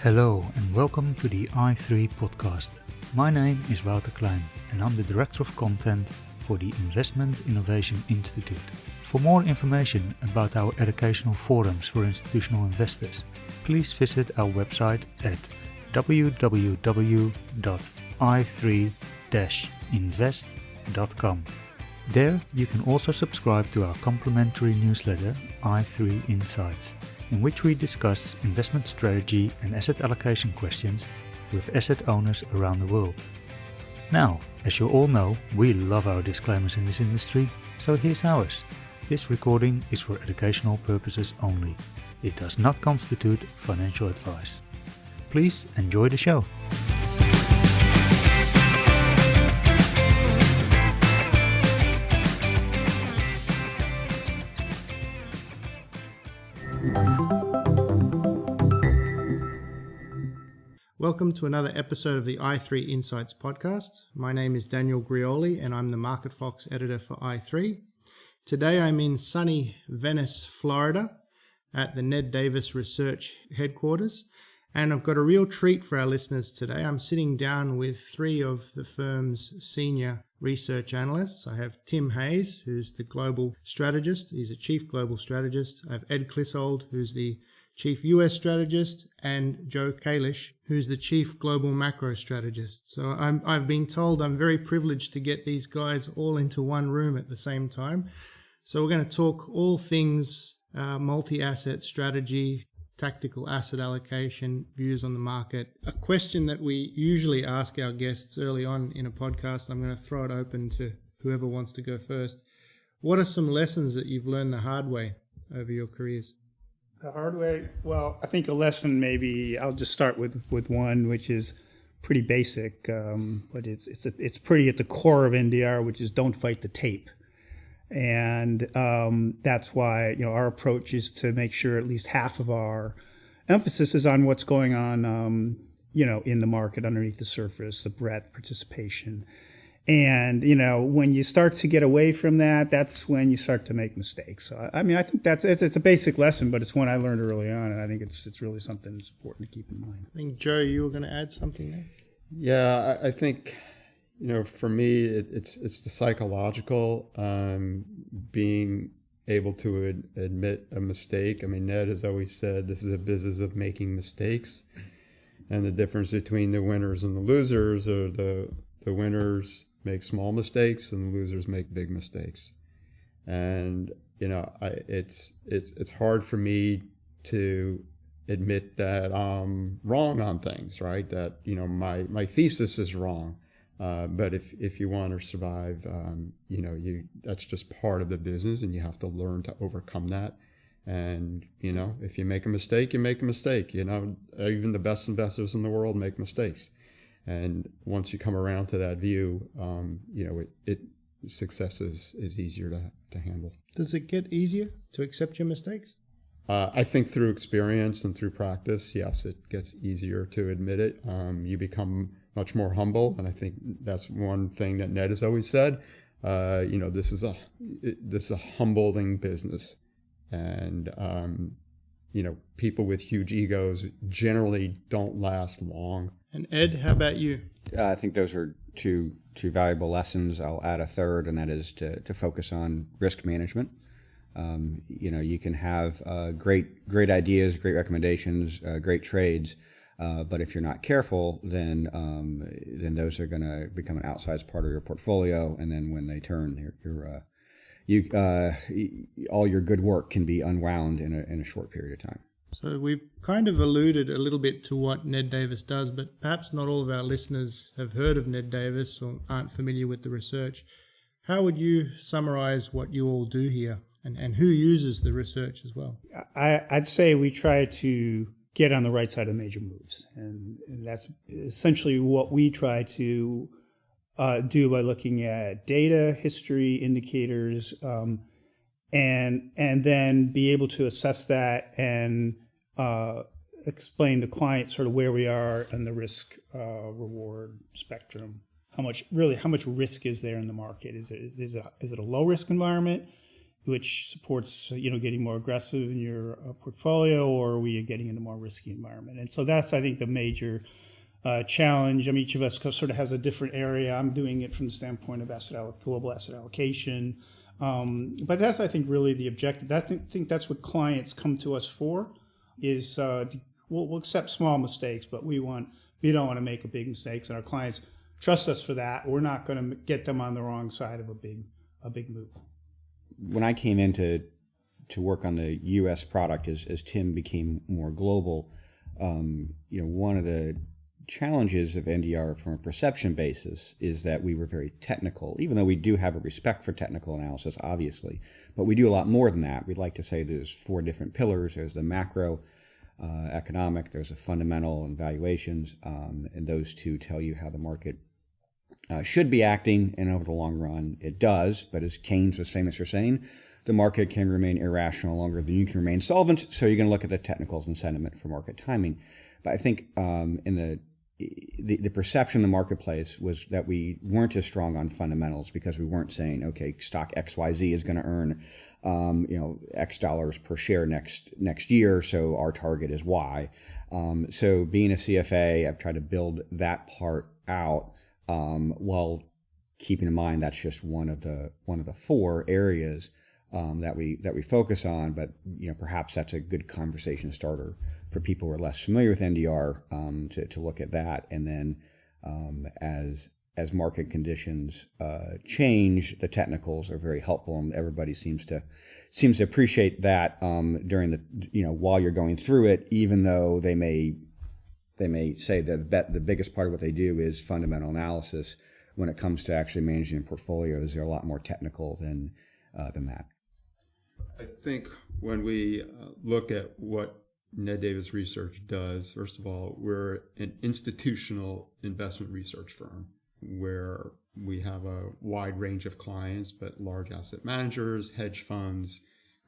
Hello and welcome to the i3 podcast. My name is Wouter Klein and I'm the Director of Content for the Investment Innovation Institute. For more information about our educational forums for institutional investors, please visit our website at www.i3-invest.com. There you can also subscribe to our complimentary newsletter i3 Insights, in which we discuss investment strategy and asset allocation questions with asset owners around the world. Now, as you all know, we love our disclaimers in this industry, so here's ours. This recording is for educational purposes only. It does not constitute financial advice. Please enjoy the show. Welcome to another episode of the i3 Insights podcast. My name is Daniel Grioli and I'm the MarketFox editor for i3. Today I'm in sunny Venice, Florida at the Ned Davis Research headquarters, and I've got a real treat for our listeners today. I'm sitting down with three of the firm's senior research analysts. I have Tim Hayes, who's the global strategist. He's a chief global strategist. I have Ed Clissold, who's the chief US strategist, and Joe Kalish, who's the chief global macro strategist. So I've been told I'm very privileged to get these guys all into one room at the same time. So we're going to talk all things multi-asset strategy, tactical asset allocation, views on the market. A question that we usually ask our guests early on in a podcast, I'm going to throw it open to whoever wants to go first. What are some lessons that you've learned the hard way over your careers? The hard way? Well, I think a lesson, maybe I'll just start with one, which is pretty basic, but it's pretty at the core of NDR, which is don't fight the tape. And that's why, our approach is to make sure at least half of our emphasis is on what's going on, in the market underneath the surface, the breadth, participation. And, when you start to get away from that, that's when you start to make mistakes. So, I think it's a basic lesson, but it's one I learned early on, and I think it's really something that's important to keep in mind. I think, Joe, you were going to add something there? Yeah, I think, for me, it's the psychological, being able to admit a mistake. Ned has always said this is a business of making mistakes, and the difference between the winners and the losers are the winners make small mistakes and the losers make big mistakes. And, it's hard for me to admit that I'm wrong on things, right? That, my thesis is wrong. But if you want to survive, that's just part of the business and you have to learn to overcome that. And, if you make a mistake, you make a mistake. Even the best investors in the world make mistakes. And once you come around to that view, success is easier to handle. Does it get easier to accept your mistakes? I think through experience and through practice, yes, it gets easier to admit it. You become much more humble, and I think that's one thing that Ned has always said. This is a humbling business, and people with huge egos generally don't last long. And Ed, how about you? I think those are two valuable lessons. I'll add a third, and that is to focus on risk management. You can have great ideas, great recommendations, great trades, but if you're not careful, then those are going to become an outsized part of your portfolio, and then when they turn, all your good work can be unwound in a short period of time. So we've kind of alluded a little bit to what Ned Davis does, but perhaps not all of our listeners have heard of Ned Davis or aren't familiar with the research. How would you summarize what you all do here, and who uses the research as well? I'd say we try to get on the right side of the major moves, and that's essentially what we try to do by looking at data, history, indicators, and then be able to assess that and explain to clients sort of where we are in the risk reward spectrum. how much risk is there in the market? Is it a low risk environment, which supports getting more aggressive in your portfolio, or are we getting into a more risky environment? And so that's, I think, the major challenge. I mean, each of us sort of has a different area. I'm doing it from the standpoint of global asset allocation, but that's, I think, really the objective. I think that's what clients come to us for. Is we'll accept small mistakes, but we don't want to make big mistakes, and our clients trust us for that. We're not going to get them on the wrong side of a big move. When I came in to work on the U.S. product, as Tim became more global, one of the challenges of NDR from a perception basis is that we were very technical, even though we do have a respect for technical analysis, obviously, but we do a lot more than that. We'd like to say there's 4 different pillars. There's the macro economic, there's a fundamental and valuations, and those two tell you how the market should be acting, and over the long run it does. But as Keynes was famous for saying, the market can remain irrational longer than you can remain solvent, so you're going to look at the technicals and sentiment for market timing. But I think in the perception in the marketplace was that we weren't as strong on fundamentals, because we weren't saying, okay, stock XYZ is going to earn X dollars per share next year, so our target is Y. So being a CFA, I've tried to build that part out, while keeping in mind that's just one of the 4 areas that we focus on. But perhaps that's a good conversation starter for people who are less familiar with NDR, to look at that. And then as market conditions change, the technicals are very helpful, and everybody seems to appreciate that during the while you're going through it, even though they may say that the biggest part of what they do is fundamental analysis. When it comes to actually managing portfolios, they're a lot more technical than that. I think when we look at what Ned Davis Research does, first of all, we're an institutional investment research firm where we have a wide range of clients, but large asset managers, hedge funds,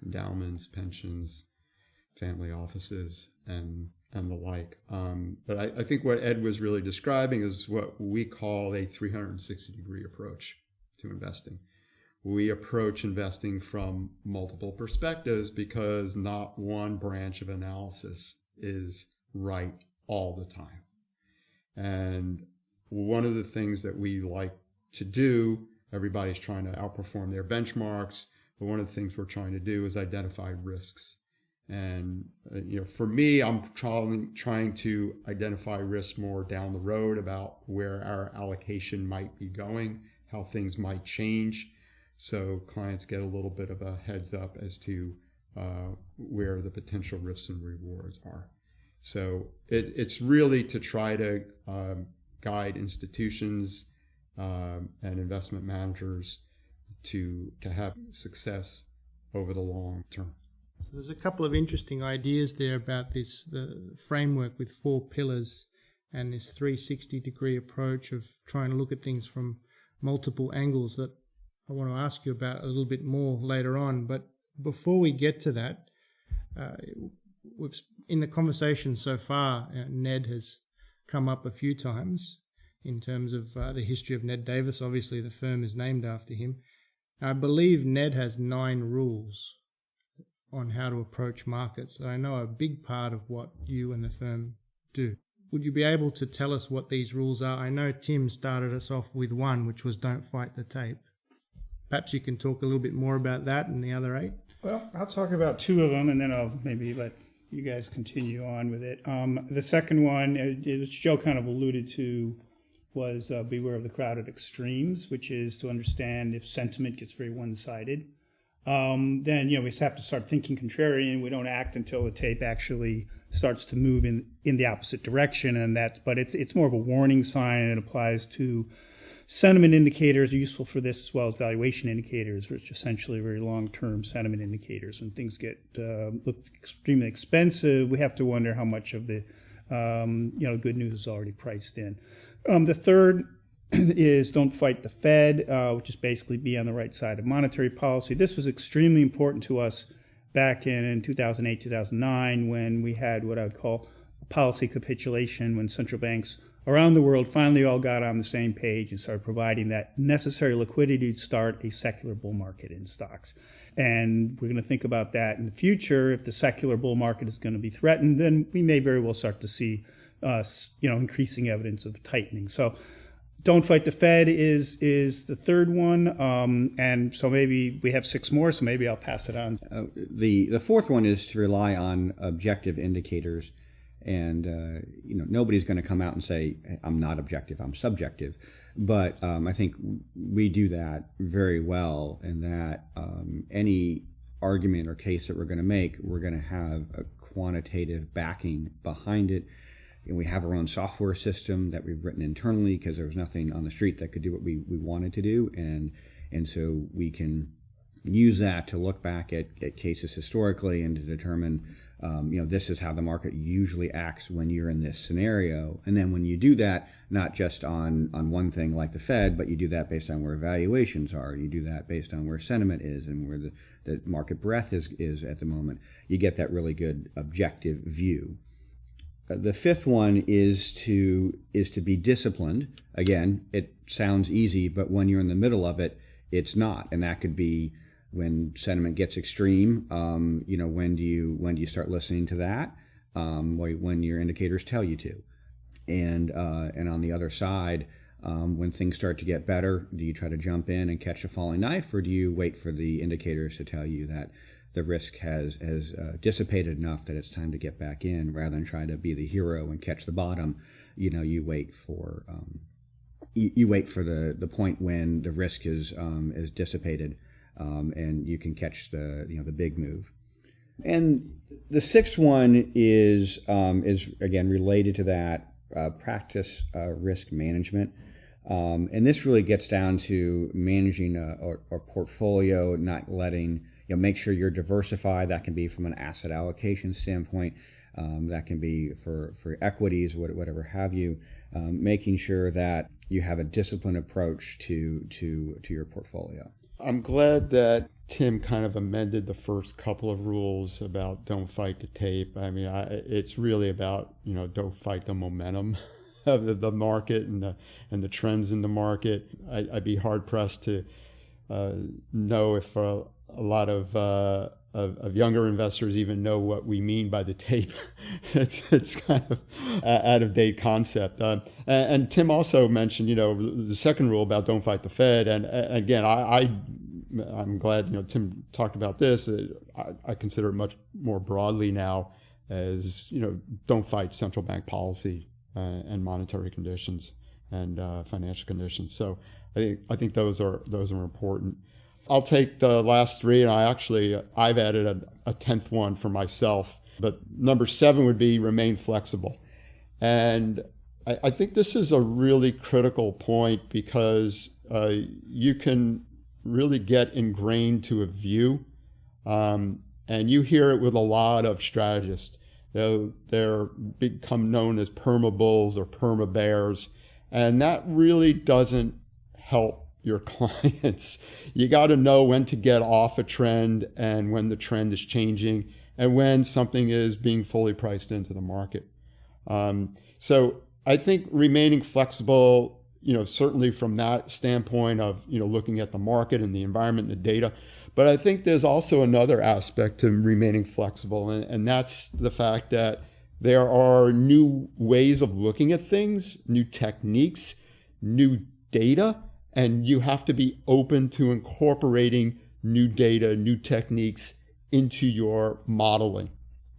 endowments, pensions, family offices, and the like. But I think what Ed was really describing is what we call a 360-degree approach to investing. We approach investing from multiple perspectives, because not one branch of analysis is right all the time. And one of the things that we like to do, everybody's trying to outperform their benchmarks, but one of the things we're trying to do is identify risks. And for me, I'm trying to identify risks more down the road about where our allocation might be going, how things might change, so clients get a little bit of a heads up as to where the potential risks and rewards are. So it's really to try to guide institutions and investment managers to have success over the long term. So there's a couple of interesting ideas there about the framework with 4 pillars and this 360-degree approach of trying to look at things from multiple angles that I want to ask you about a little bit more later on. But before we get to that, in the conversation so far, Ned has come up a few times in terms of the history of Ned Davis. Obviously, the firm is named after him. I believe Ned has 9 rules on how to approach markets that I know are a big part of what you and the firm do. Would you be able to tell us what these rules are? I know Tim started us off with 1, which was don't fight the tape. Perhaps you can talk a little bit more about that and the other 8. Well, I'll talk about 2 of them, and then I'll maybe let you guys continue on with it. The second one, which Joe kind of alluded to, was beware of the crowded extremes, which is to understand if sentiment gets very one-sided. Then we have to start thinking contrarian. We don't act until the tape actually starts to move in the opposite direction, but it's more of a warning sign, and it applies to sentiment indicators are useful for this, as well as valuation indicators, which essentially are very long-term sentiment indicators. When things look extremely expensive, we have to wonder how much of the good news is already priced in. The third is don't fight the Fed, which is basically be on the right side of monetary policy. This was extremely important to us back in 2008, 2009, when we had what I would call a policy capitulation, when central banks around the world finally all got on the same page and started providing that necessary liquidity to start a secular bull market in stocks. And we're going to think about that in the future. If the secular bull market is going to be threatened, then we may very well start to see increasing evidence of tightening. So don't fight the Fed is the third one. And so maybe we have 6 more, so maybe I'll pass it on. The fourth one is to rely on objective indicators. And, nobody's going to come out and say, I'm not objective, I'm subjective. But I think we do that very well in that any argument or case that we're going to make, we're going to have a quantitative backing behind it. And we have our own software system that we've written internally because there was nothing on the street that could do what we wanted to do. And so we can use that to look back at cases historically and to determine, this is how the market usually acts when you're in this scenario. And then when you do that, not just on one thing like the Fed, but you do that based on where valuations are. You do that based on where sentiment is and where the market breadth is at the moment. You get that really good objective view. The fifth one is to be disciplined. Again, it sounds easy, but when you're in the middle of it, it's not. And that could be when sentiment gets extreme. When do you start listening to that? When your indicators tell you to. And on the other side, when things start to get better, do you try to jump in and catch a falling knife, or do you wait for the indicators to tell you that the risk has dissipated enough that it's time to get back in, rather than try to be the hero and catch the bottom? You wait for the point when the risk is dissipated, and you can catch the big move. And the sixth one is again related to that, practice risk management. And this really gets down to managing a portfolio, not letting, make sure you're diversified. That can be from an asset allocation standpoint. That can be for equities, whatever have you. Making sure that you have a disciplined approach to your portfolio. I'm glad that Tim kind of amended the first couple of rules about don't fight the tape. I mean, it's really about, don't fight the momentum of the market and the trends in the market. I'd be hard pressed to know if a lot of younger investors even know what we mean by the tape. It's kind of out of date concept. And Tim also mentioned, the second rule about don't fight the Fed. And again, I'm glad, Tim talked about this. I consider it much more broadly now as, don't fight central bank policy and monetary conditions and financial conditions. So I think those are important. I'll take the last three, and I've added a 10th one for myself. But number 7 would be remain flexible. And I think this is a really critical point because you can really get ingrained to a view. And you hear it with a lot of strategists. They're become known as perma bulls or perma bears. And that really doesn't help your clients. You got to know when to get off a trend and when the trend is changing and when something is being fully priced into the market. So I think remaining flexible, certainly from that standpoint of, looking at the market and the environment and the data. But I think there's also another aspect to remaining flexible, and that's the fact that there are new ways of looking at things, new techniques, new data, and you have to be open to incorporating new data, new techniques into your modeling.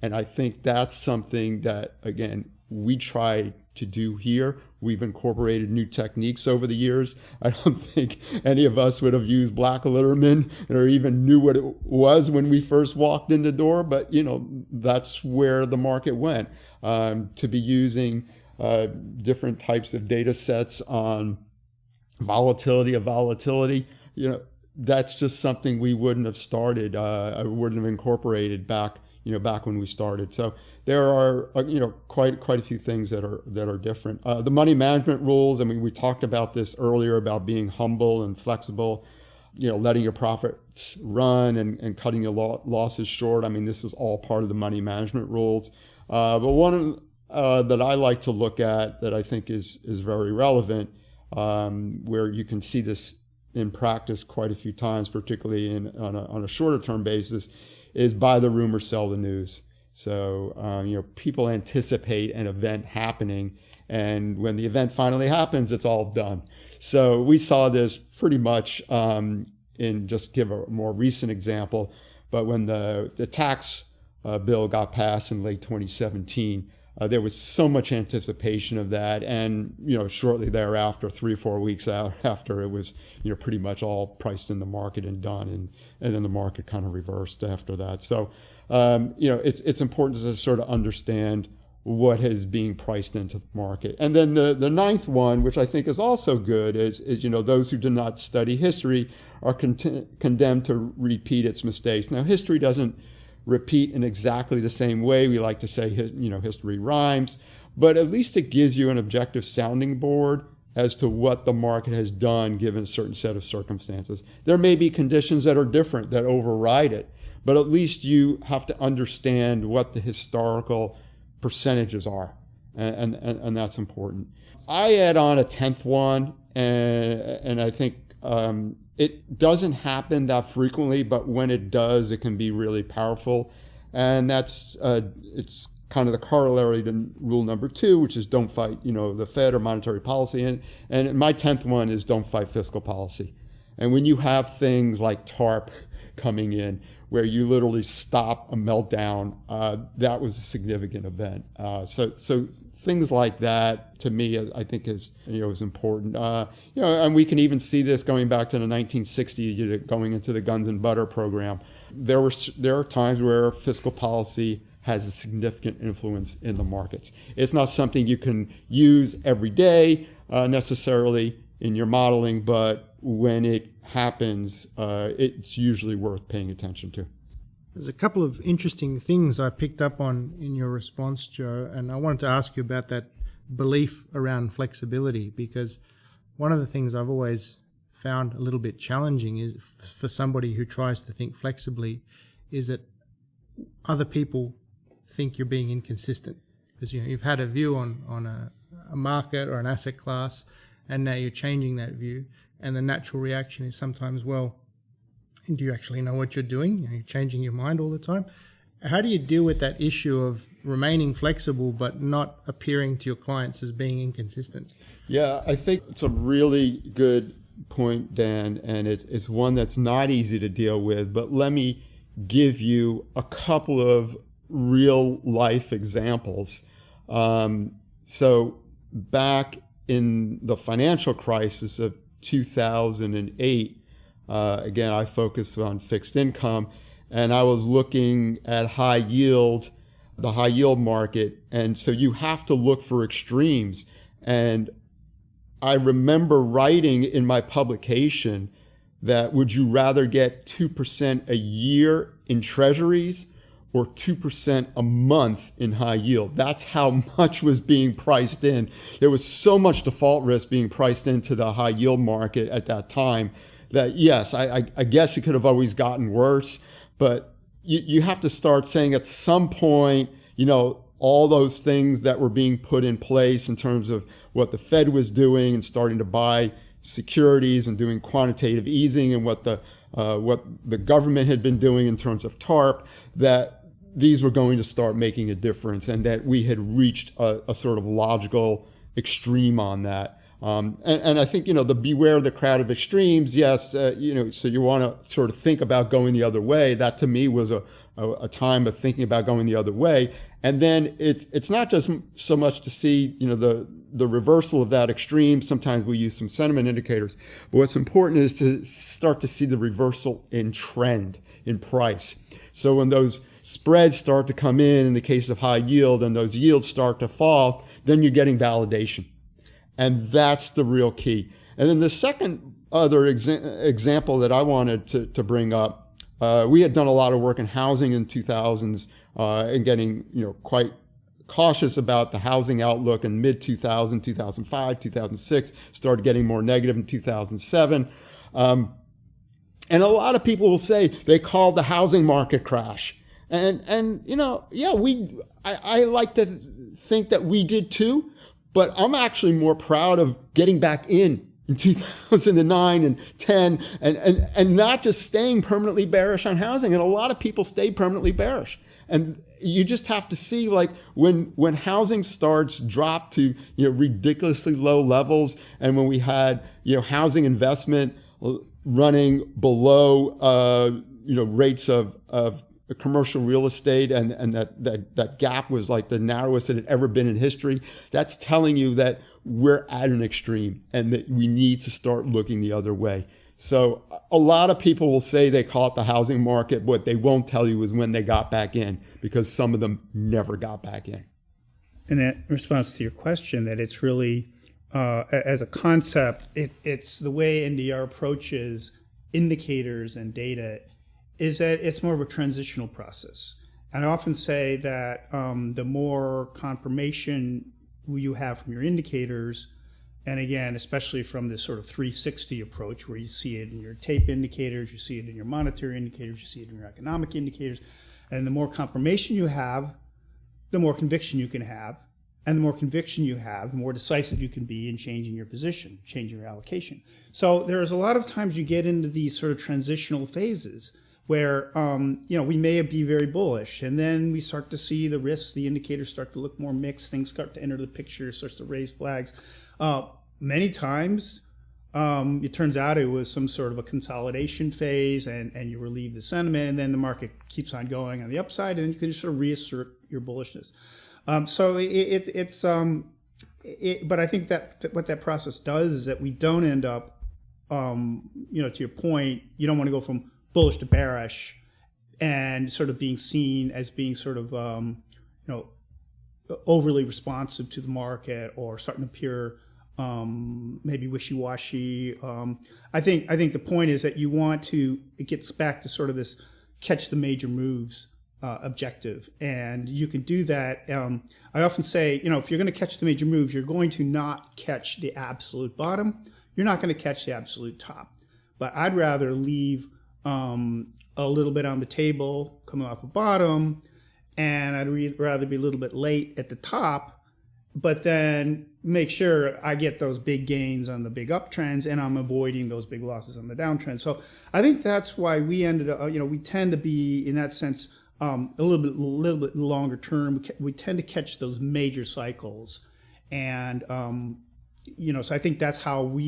And I think that's something that, again, we try to do here. We've incorporated new techniques over the years. I don't think any of us would have used Black Litterman or even knew what it was when we first walked in the door, but that's where the market went, to be using different types of data sets on volatility. That's just something we wouldn't have started, I wouldn't have incorporated back when we started. So there are, quite a few things that are different. The money management rules, I mean, we talked about this earlier about being humble and flexible, letting your profits run and cutting your losses short. I mean, this is all part of the money management rules. But one that I like to look at that I think is very relevant, where you can see this in practice quite a few times, particularly on a shorter term basis, is buy the rumor, sell the news. So people anticipate an event happening, and when the event finally happens, it's all done. So we saw this pretty much in, just give a more recent example, but when the tax bill got passed in late 2017, there was so much anticipation of that, and shortly thereafter, 3 or 4 weeks out after, it was pretty much all priced in the market and done, and then the market kind of reversed after that. So it's important to sort of understand what is being priced into the market. And then the ninth one, which I think is also good, is those who do not study history are condemned to repeat its mistakes. Now, history doesn't repeat in exactly the same way. We like to say, history rhymes, but at least it gives you an objective sounding board as to what the market has done given a certain set of circumstances. There may be conditions that are different that override it, but at least you have to understand what the historical percentages are, and that's important. I add on a 10th one, and I think it doesn't happen that frequently, but when it does, it can be really powerful. And that's it's kind of the corollary to rule number 2, which is don't fight, the Fed or monetary policy. And my 10th one is don't fight fiscal policy. And when you have things like TARP coming in, where you literally stop a meltdown, that was a significant event. So things like that, to me, I think is important. And we can even see this going back to the 1960s, going into the Guns and Butter program. There are times where fiscal policy has a significant influence in the markets. It's not something you can use every day necessarily in your modeling, but when it happens, it's usually worth paying attention to. There's a couple of interesting things I picked up on in your response, Joe, and I wanted to ask you about that belief around flexibility, because one of the things I've always found a little bit challenging is for somebody who tries to think flexibly is that other people think you're being inconsistent, because you've had a view on a market or an asset class, and now you're changing that view. And the natural reaction is sometimes, well, do you actually know what you're doing? You're changing your mind all the time. How do you deal with that issue of remaining flexible but not appearing to your clients as being inconsistent? Yeah, I think it's a really good point, Dan, and it's one that's not easy to deal with, but let me give you a couple of real life examples. So back in the financial crisis of 2008, again, I focused on fixed income, and I was looking at the high yield market. And so you have to look for extremes. And I remember writing in my publication that would you rather get 2% a year in treasuries or 2% a month in high yield? That's how much was being priced in. There was so much default risk being priced into the high yield market at that time that, yes, I guess it could have always gotten worse, but you have to start saying at some point, all those things that were being put in place in terms of what the Fed was doing and starting to buy securities and doing quantitative easing, and what the government had been doing in terms of TARP, that these were going to start making a difference, and that we had reached a sort of logical extreme on that. And I think, the beware of the crowd of extremes, yes, so you want to sort of think about going the other way. That to me was a time of thinking about going the other way. And then it's not just so much to see, the reversal of that extreme. Sometimes we use some sentiment indicators, but what's important is to start to see the reversal in trend, in price. So when those spreads start to come in the case of high yield, and those yields start to fall, then you're getting validation. And that's the real key. And then the second other example that I wanted to bring up, we had done a lot of work in housing in 2000s and getting quite cautious about the housing outlook in mid-2000, 2005, 2006, started getting more negative in 2007. And a lot of people will say they called the housing market crash. And I like to think that we did too, but I'm actually more proud of getting back in 2009 and 10 and not just staying permanently bearish on housing. And a lot of people stayed permanently bearish. And you just have to see, like, when housing starts drop to ridiculously low levels, and when we had housing investment running below rates of commercial real estate, and that gap was like the narrowest it had ever been in history, that's telling you that we're at an extreme and that we need to start looking the other way. So a lot of people will say they caught the housing market. What they won't tell you is when they got back in, because some of them never got back in. And in response to your question, that it's really, as a concept, it's the way NDR approaches indicators and data is that it's more of a transitional process. And I often say that the more confirmation you have from your indicators, and again, especially from this sort of 360 approach where you see it in your tape indicators, you see it in your monetary indicators, you see it in your economic indicators, and the more confirmation you have, the more conviction you can have. And the more conviction you have, the more decisive you can be in changing your position, changing your allocation. So there's a lot of times you get into these sort of transitional phases where we may be very bullish, and then we start to see the risks, the indicators start to look more mixed, things start to enter the picture, starts to raise flags. Many times, it turns out it was some sort of a consolidation phase, and you relieve the sentiment, and then the market keeps on going on the upside, and you can just sort of reassert your bullishness. But I think that what that process does is that we don't end up, to your point, you don't want to go from bullish to bearish and sort of being seen as being sort of, overly responsive to the market or starting to appear maybe wishy-washy. I think the point is that it gets back to sort of this catch the major moves objective, and you can do that. I often say, if you're going to catch the major moves, you're going to not catch the absolute bottom. You're not going to catch the absolute top. But I'd rather leave a little bit on the table coming off a bottom, and I'd rather be a little bit late at the top, but then make sure I get those big gains on the big uptrends, and I'm avoiding those big losses on the downtrend. So I think that's why we ended up, we tend to be, in that sense, a little bit longer term. We tend to catch those major cycles, and so I think that's how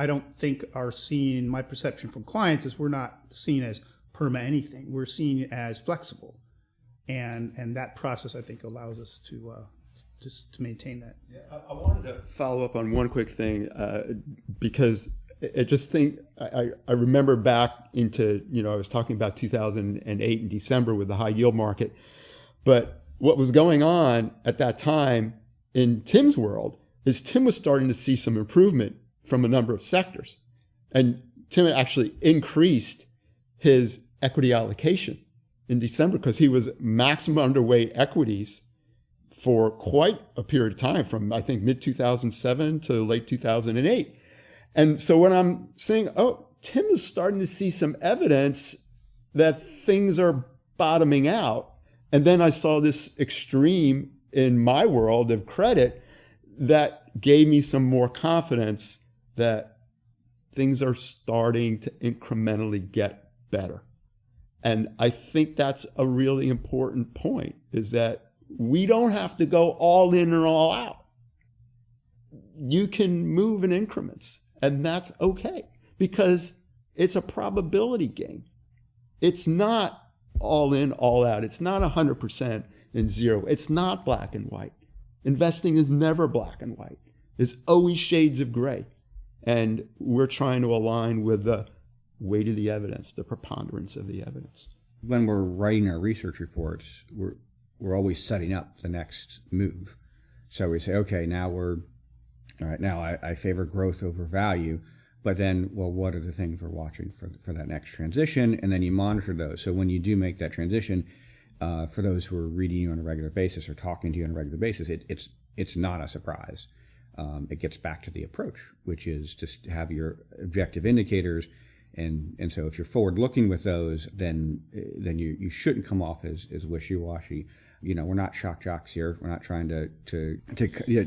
I don't think are seen. My perception from clients is we're not seen as perma anything. We're seen as flexible, and that process I think allows us to maintain that. Yeah, I wanted to follow up on one quick thing because I remember back into, I was talking about 2008 in December with the high yield market, but what was going on at that time in Tim's world is Tim was starting to see some improvement from a number of sectors. And Tim actually increased his equity allocation in December because he was maximum underweight equities for quite a period of time, from I think mid-2007 to late 2008. And so when I'm saying, Tim is starting to see some evidence that things are bottoming out, and then I saw this extreme in my world of credit that gave me some more confidence that things are starting to incrementally get better. And I think that's a really important point, is that we don't have to go all in or all out. You can move in increments, and that's okay, because it's a probability game. It's not all in, all out. It's not 100% and zero. It's not black and white. Investing is never black and white. There's always shades of gray. And we're trying to align with the weight of the evidence, the preponderance of the evidence. When we're writing our research reports, we're always setting up the next move. So we say, okay, now I favor growth over value. But then, well, what are the things we're watching for that next transition? And then you monitor those. So when you do make that transition, for those who are reading you on a regular basis or talking to you on a regular basis, it's not a surprise. It gets back to the approach, which is to have your objective indicators And so if you're forward looking with those, then you shouldn't come off as wishy-washy. We're not shock jocks here. We're not trying to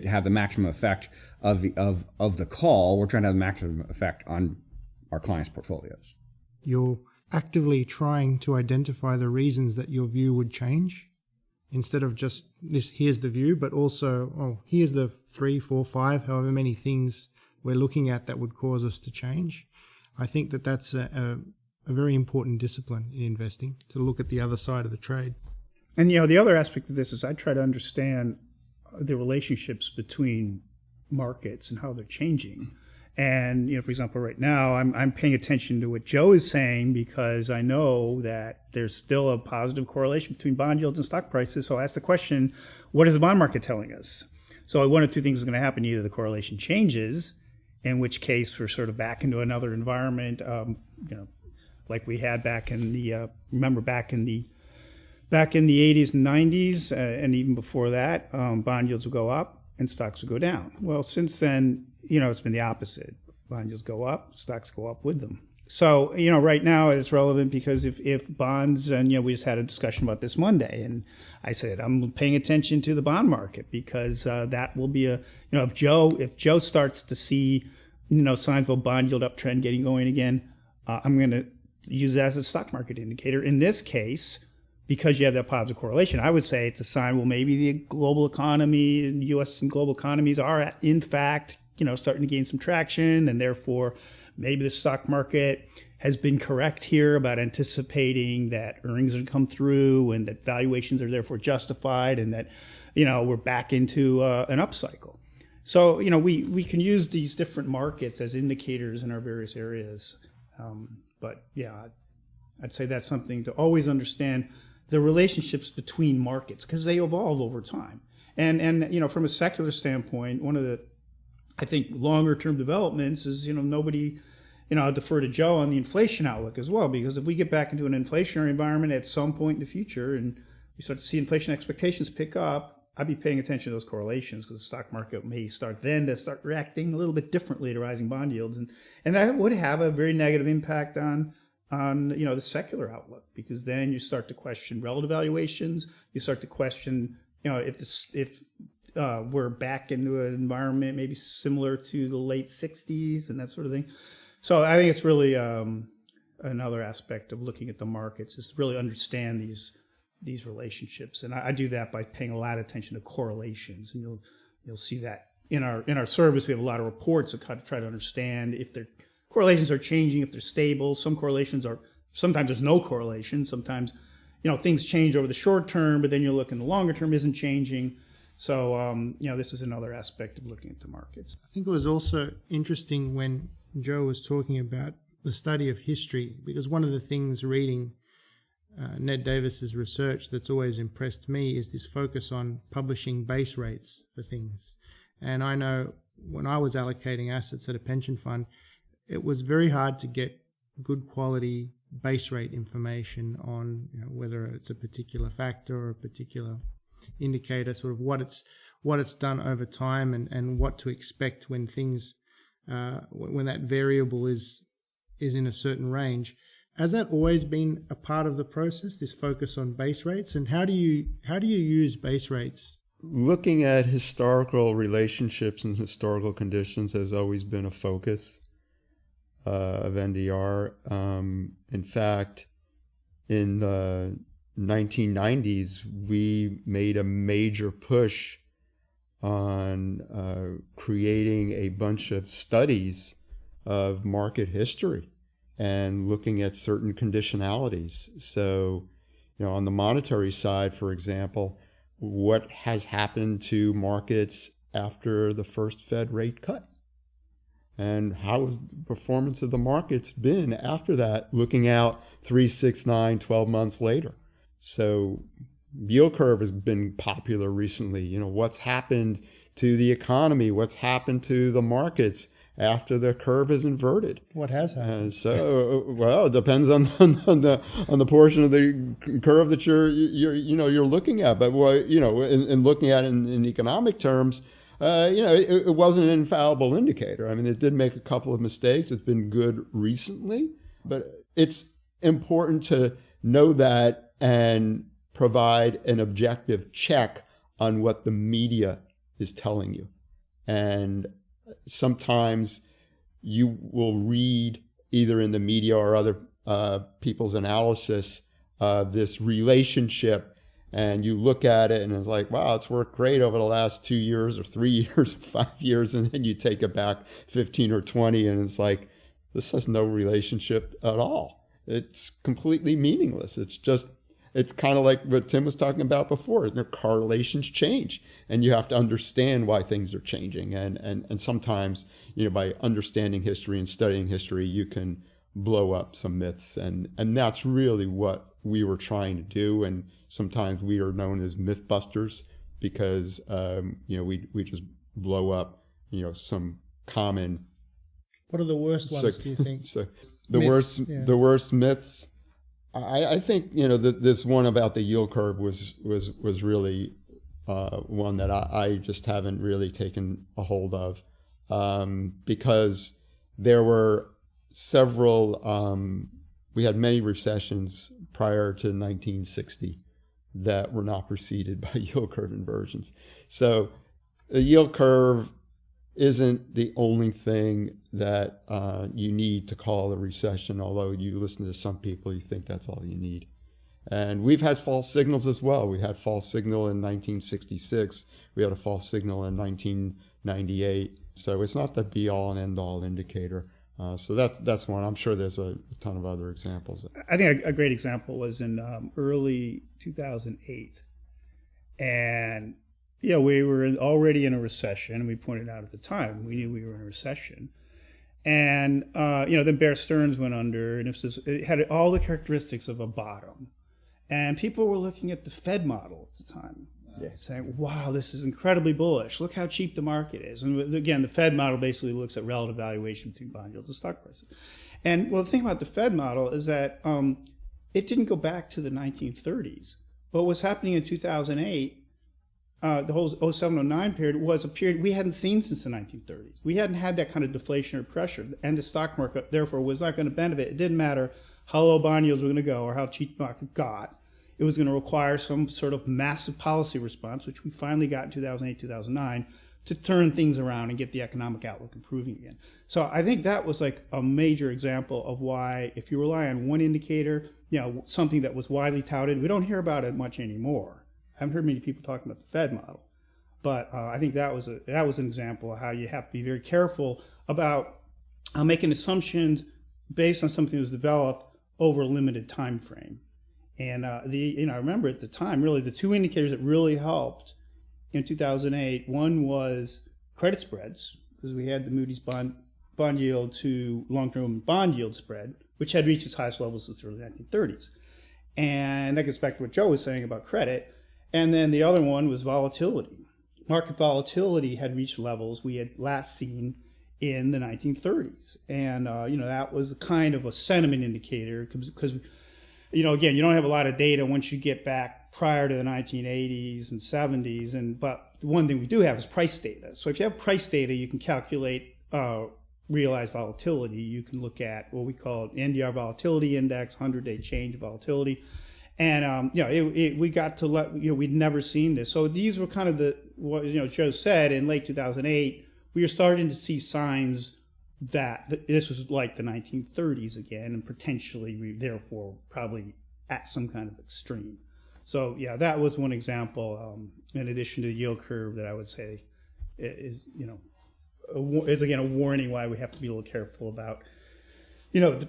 have the maximum effect of the call. We're trying to have the maximum effect on our clients' portfolios. You're actively trying to identify the reasons that your view would change, instead of just this, here's the view, but also, here's the 3, 4, 5, however many things we're looking at that would cause us to change. I think that that's a very important discipline in investing, to look at the other side of the trade. And, the other aspect of this is I try to understand the relationships between markets and how they're changing. And, for example, right now I'm paying attention to what Joe is saying, because I know that there's still a positive correlation between bond yields and stock prices. So I ask the question, what is the bond market telling us? So one of two things is going to happen. Either the correlation changes, in which case we're sort of back into another environment, like we had back in the, back in the 80s and 90s, and even before that, bond yields will go up and stocks will go down. Well, since then, it's been the opposite. Bond yields go up, stocks go up with them. So, right now it's relevant because if bonds, and, we just had a discussion about this Monday, and I said, I'm paying attention to the bond market because that will be if Joe starts to see, signs of a bond yield uptrend going again, I'm going to use that as a stock market indicator. In this case, because you have that positive correlation, I would say it's a sign, well, maybe the global economy, U.S. and global economies are, in fact, starting to gain some traction, and therefore maybe the stock market has been correct here about anticipating that earnings are going to come through and that valuations are therefore justified, and that, we're back into an upcycle. So, we can use these different markets as indicators in our various areas. But yeah, I'd say that's something to always understand, the relationships between markets, because they evolve over time. And from a secular standpoint, one of the, I think, longer term developments is, nobody, I'll defer to Joe on the inflation outlook as well, because if we get back into an inflationary environment at some point in the future and we start to see inflation expectations pick up, I'd be paying attention to those correlations, because the stock market may start reacting a little bit differently to rising bond yields. And that would have a very negative impact on the secular outlook, because then you start to question relative valuations. You start to question, if we're back into an environment maybe similar to the late 60s and that sort of thing. So I think it's really another aspect of looking at the markets is to really understand these relationships. And I do that by paying a lot of attention to correlations. And you'll see that in our service, we have a lot of reports that kind of try to understand if their correlations are changing, if they're stable. Some correlations sometimes there's no correlation. Sometimes, things change over the short term, but then you look in the longer term isn't changing. So, this is another aspect of looking at the markets. I think it was also interesting when Joe was talking about the study of history, because one of the things reading Ned Davis's research that's always impressed me is this focus on publishing base rates for things. And I know when I was allocating assets at a pension fund, it was very hard to get good quality base rate information on whether it's a particular factor or a particular indicator, sort of what it's done over time and what to expect when things when that variable is in a certain range. Has that always been a part of the process, this focus on base rates? And how do you use base rates? Looking at historical relationships and historical conditions has always been a focus of NDR. In fact, in the 1990s, we made a major push on creating a bunch of studies of market history and looking at certain conditionalities. So, on the monetary side, for example, what has happened to markets after the first Fed rate cut? And how has the performance of the markets been after that, looking out 3, 6, 9, 12 months later? So yield curve has been popular recently. What's happened to the economy? What's happened to the markets after the curve is inverted? What has happened? Well, it depends on the portion of the curve that you're looking at. But in looking at it in economic terms, it wasn't an infallible indicator. I mean, it did make a couple of mistakes. It's been good recently, But it's important to know that and provide an objective check on what the media is telling you. And sometimes you will read either in the media or other people's analysis this relationship, and you look at it and it's like, wow, it's worked great over the last 2 years or 3 years or 5 years, and then you take it back 15 or 20 and it's like, this has no relationship at all. It's completely meaningless. It's kind of like what Tim was talking about before. The correlations change, and you have to understand why things are changing. And sometimes, by understanding history and studying history, you can blow up some myths. And that's really what we were trying to do. And sometimes we are known as mythbusters because, we just blow up, some common. What are the worst ones, do you think? The worst myths. I think this one about the yield curve was really one that I just haven't really taken a hold of, because there were several. We had many recessions prior to 1960 that were not preceded by yield curve inversions. So the yield curve isn't the only thing that you need to call a recession, although you listen to some people, you think that's all you need. And we've had false signals as well. We had false signal in 1966. We had a false signal in 1998. So it's not the be-all and end-all indicator. So that's one. I'm sure there's a ton of other examples. I think a great example was in early 2008. And we were already in a recession. We pointed out at the time, we knew we were in a recession. And, then Bear Stearns went under, and it had all the characteristics of a bottom. And people were looking at the Fed model at the time, saying, wow, this is incredibly bullish. Look how cheap the market is. And again, the Fed model basically looks at relative valuation between bond yields and stock prices. And the thing about the Fed model is that it didn't go back to the 1930s. What was happening in 2008, the whole 07-09 period, was a period we hadn't seen since the 1930s. We hadn't had that kind of deflationary pressure, and the stock market, therefore, was not going to benefit. It didn't matter how low bond yields were going to go or how cheap the market got. It was going to require some sort of massive policy response, which we finally got in 2008, 2009, to turn things around and get the economic outlook improving again. So I think that was like a major example of why, if you rely on one indicator, something that was widely touted, we don't hear about it much anymore. I haven't heard many people talking about the Fed model, but I think that was an example of how you have to be very careful about making assumptions based on something that was developed over a limited time frame. And I remember at the time, really the two indicators that really helped in 2008, one was credit spreads, because we had the Moody's bond yield to long-term bond yield spread, which had reached its highest levels since the early 1930s. And that gets back to what Joe was saying about credit. And then the other one was volatility. Market volatility had reached levels we had last seen in the 1930s. And, that was kind of a sentiment indicator because, again, you don't have a lot of data once you get back prior to the 1980s and 70s. But the one thing we do have is price data. So if you have price data, you can calculate realized volatility. You can look at what we call an NDR volatility index, 100-day change volatility. And, we got to we'd never seen this. So these were kind of what Joe said in late 2008, we were starting to see signs that this was like the 1930s again, and potentially, therefore, probably at some kind of extreme. So, that was one example, in addition to the yield curve, that I would say is again a warning why we have to be a little careful about,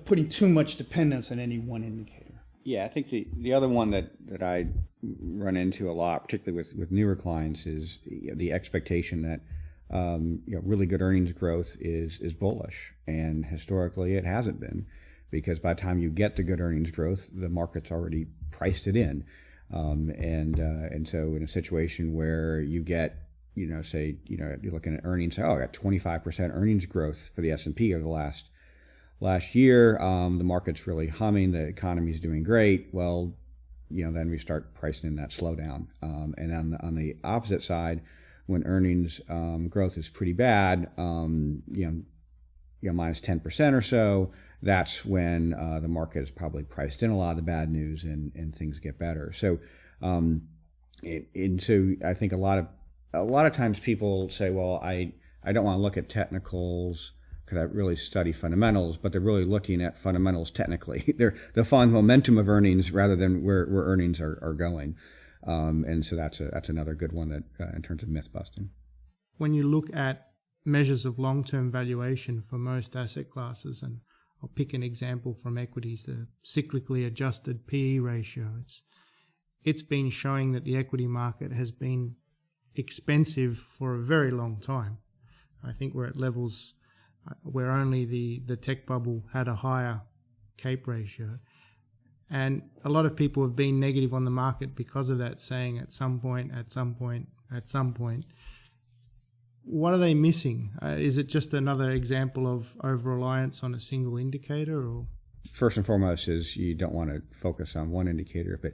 putting too much dependence on any one indicator. Yeah, I think the other one that I run into a lot, particularly with newer clients, is the expectation that really good earnings growth is bullish, and historically it hasn't been, because by the time you get to good earnings growth, the market's already priced it in, and so in a situation where you get you're looking at earnings, I got 25% earnings growth for the S&P over the last year, the market's really humming, the economy's doing great. Well, then we start pricing in that slowdown. And on the opposite side, when earnings growth is pretty bad, minus 10% or so, that's when the market is probably priced in a lot of the bad news and things get better. So, so I think a lot of times people say, well, I don't want to look at technicals because I really study fundamentals, but they're really looking at fundamentals technically. They'll find momentum of earnings rather than where earnings are going. And so that's another good one that in terms of myth busting. When you look at measures of long-term valuation for most asset classes, and I'll pick an example from equities, the cyclically adjusted PE ratio. It's been showing that the equity market has been expensive for a very long time. I think we're at levels where only the tech bubble had a higher CAPE ratio. And a lot of people have been negative on the market because of that, saying at some point. What are they missing? Is it just another example of over-reliance on a single indicator? Or first and foremost is you don't want to focus on one indicator, but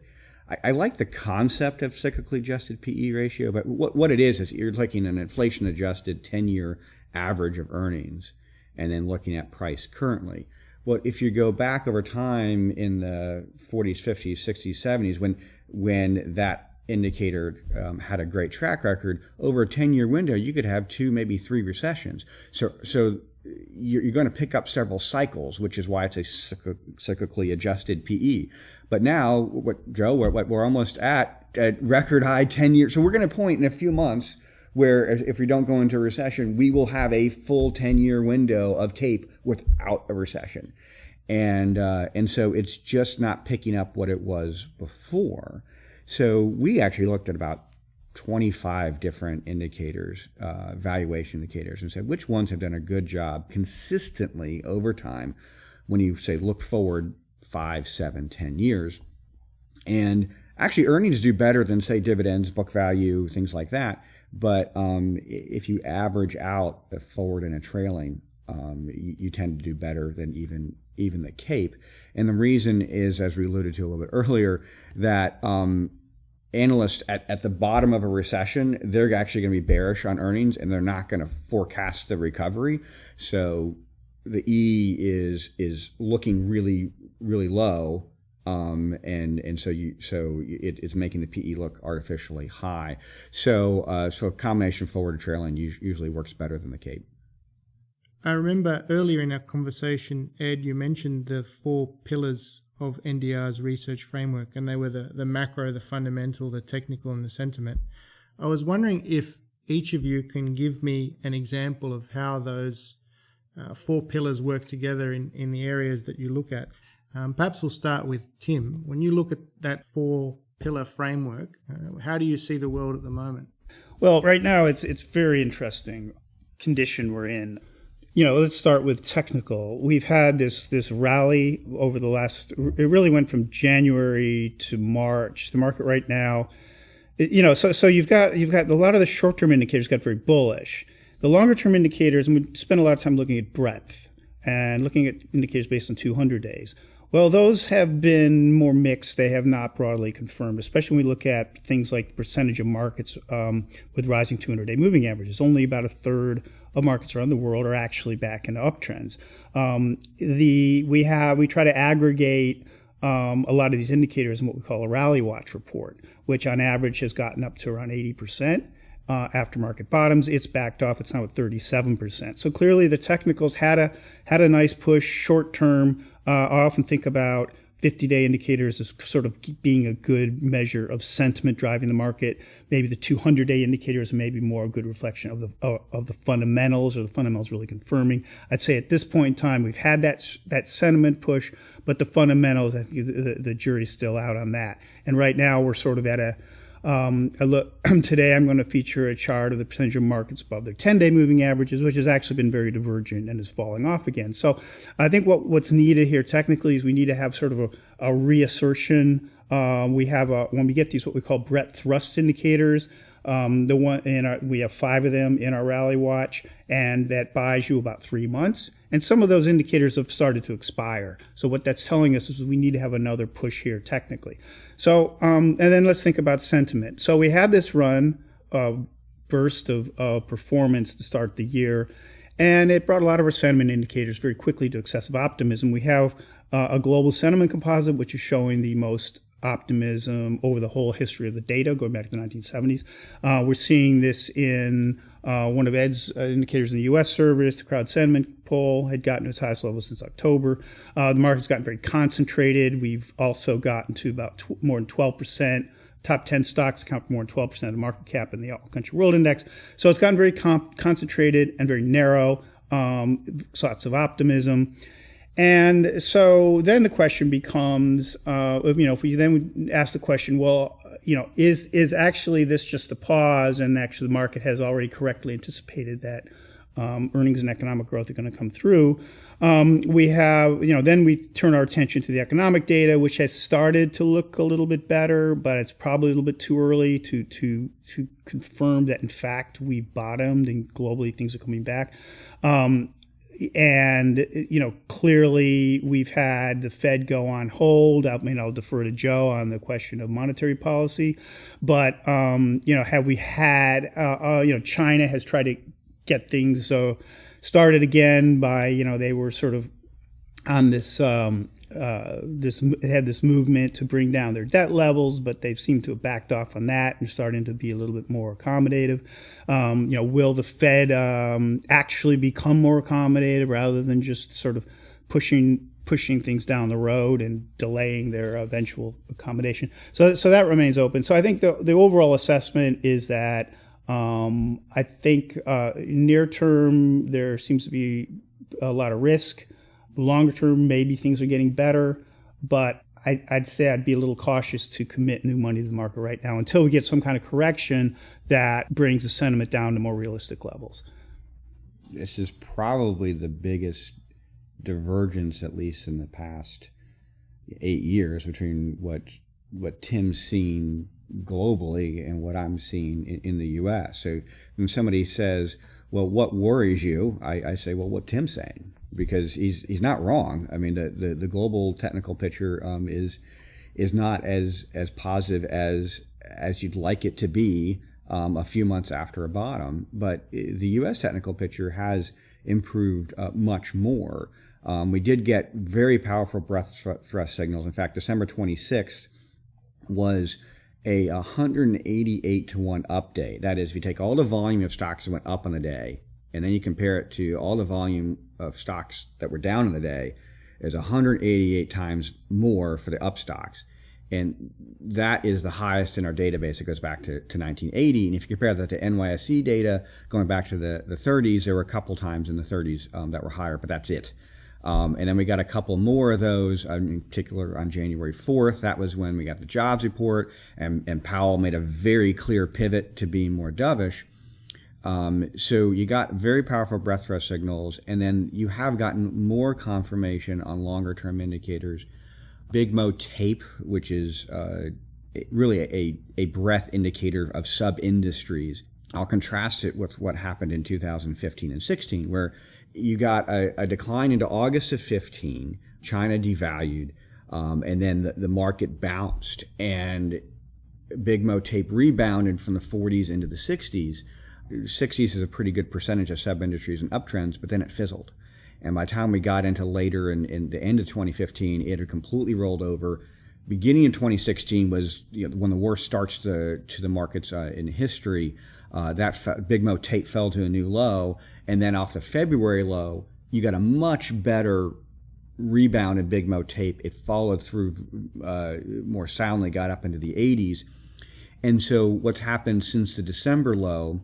I like the concept of cyclically adjusted PE ratio, but what it is you're taking an inflation-adjusted 10-year average of earnings and then looking at price currently. Well, if you go back over time in the 40s, 50s, 60s, 70s, when that indicator had a great track record, over a 10-year window, you could have 2, maybe 3 recessions. So you're going to pick up several cycles, which is why it's a cyclically adjusted PE. But now, we're almost at record high 10 years. So we're going to point in a few months where if we don't go into a recession, we will have a full 10-year window of CAPE without a recession. And so it's just not picking up what it was before. So we actually looked at about 25 different indicators, valuation indicators, and said which ones have done a good job consistently over time when you say look forward 5, 7, 10 years. And actually earnings do better than, say, dividends, book value, things like that. But if you average out a forward and a trailing, you tend to do better than even the CAPE. And the reason is, as we alluded to a little bit earlier, that analysts at the bottom of a recession, they're actually going to be bearish on earnings and they're not going to forecast the recovery. So the E is looking really, really low. And so it's making the PE look artificially high. So a combination forward and trailing usually works better than the CAPE. I remember earlier in our conversation, Ed, you mentioned the 4 pillars of NDR's research framework, and they were the macro, the fundamental, the technical, and the sentiment. I was wondering if each of you can give me an example of how those 4 pillars work together in the areas that you look at. Perhaps we'll start with Tim. When you look at that 4-pillar framework, how do you see the world at the moment? Well, right now it's very interesting condition we're in. Let's start with technical. We've had this rally over the last. It really went from January to March. The market right now, so you've got a lot of the short-term indicators got very bullish. The longer-term indicators, and we spend a lot of time looking at breadth and looking at indicators based on 200 days. Well, those have been more mixed. They have not broadly confirmed, especially when we look at things like percentage of markets with rising 200-day moving averages. Only about a third of markets around the world are actually back into uptrends. We try to aggregate a lot of these indicators in what we call a rally watch report, which on average has gotten up to around 80%. After market bottoms, it's backed off. It's now at 37%. So clearly the technicals had a nice push short term. I often think about 50-day indicators as sort of being a good measure of sentiment driving the market. Maybe the 200-day indicators may be more a good reflection of the fundamentals, or the fundamentals really confirming. I'd say at this point in time, we've had that sentiment push, but the fundamentals, I think the jury's still out on that. And right now, we're sort of at a look. Today, I'm going to feature a chart of the percentage of markets above their 10-day moving averages, which has actually been very divergent and is falling off again. So I think what's needed here technically is we need to have sort of a reassertion. When we get these what we call breadth thrust indicators, we have 5 of them in our rally watch, and that buys you about 3 months. And some of those indicators have started to expire. So what that's telling us is we need to have another push here technically. So, and then let's think about sentiment. So we had this burst of performance to start the year. And it brought a lot of our sentiment indicators very quickly to excessive optimism. We have a global sentiment composite, which is showing the most optimism over the whole history of the data, going back to the 1970s. We're seeing this in one of Ed's indicators in the U.S. service. The crowd sentiment poll had gotten to its highest level since October. The market's gotten very concentrated. We've also gotten to about more than 12%. Top 10 stocks account for more than 12% of the market cap in the All Country World Index. So it's gotten very concentrated and very narrow, lots of optimism. And so then the question becomes, if we then ask the question, well, is actually this just a pause, and actually the market has already correctly anticipated that earnings and economic growth are going to come through. We have, then we turn our attention to the economic data, which has started to look a little bit better, but it's probably a little bit too early to confirm that in fact we've bottomed and globally things are coming back. And clearly we've had the Fed go on hold. I'll defer to Joe on the question of monetary policy, but have we had China has tried to get things started again by they were sort of on this had this movement to bring down their debt levels, but they've seemed to have backed off on that and starting to be a little bit more accommodative. Will the Fed actually become more accommodative rather than just sort of pushing things down the road and delaying their eventual accommodation? So that remains open. So I think the overall assessment is that I think near term there seems to be a lot of risk. Longer term, maybe things are getting better, but I'd say I'd be a little cautious to commit new money to the market right now until we get some kind of correction that brings the sentiment down to more realistic levels. This is probably the biggest divergence, at least in the past 8 years, between what Tim's seen globally and what I'm seeing in the U.S. So when somebody says, well, what worries you? I say, well, what Tim's saying. Because he's not wrong. I mean, the global technical picture is not as positive as you'd like it to be a few months after a bottom. But the U.S. technical picture has improved much more. We did get very powerful breadth thrust signals. In fact, December 26th was a 188 to 1 update. That is, if you take all the volume of stocks that went up on the day, and then you compare it to all the volume of stocks that were down in the day, is 188 times more for the up stocks. And that is the highest in our database. It goes back to 1980. And if you compare that to NYSE data going back to the 30s, there were a couple times in the 30s that were higher, but that's it. And then we got a couple more of those, in particular on January 4th. That was when we got the jobs report, and Powell made a very clear pivot to being more dovish. So you got very powerful breadth thrust signals, and then you have gotten more confirmation on longer term indicators. Big Mo tape, which is really a breadth indicator of sub industries. I'll contrast it with what happened in 2015 and 16, where you got a decline into August of 15, China devalued, and then the market bounced, and Big Mo tape rebounded from the 40s into the 60s. 60s is a pretty good percentage of sub-industries and uptrends, but then it fizzled. And by the time we got into later in the end of 2015, it had completely rolled over. Beginning in 2016 was when the worst starts to the markets in history. Big Mo tape fell to a new low, and then off the February low, you got a much better rebound in Big Mo tape. It followed through more soundly, got up into the 80s. And so what's happened since the December low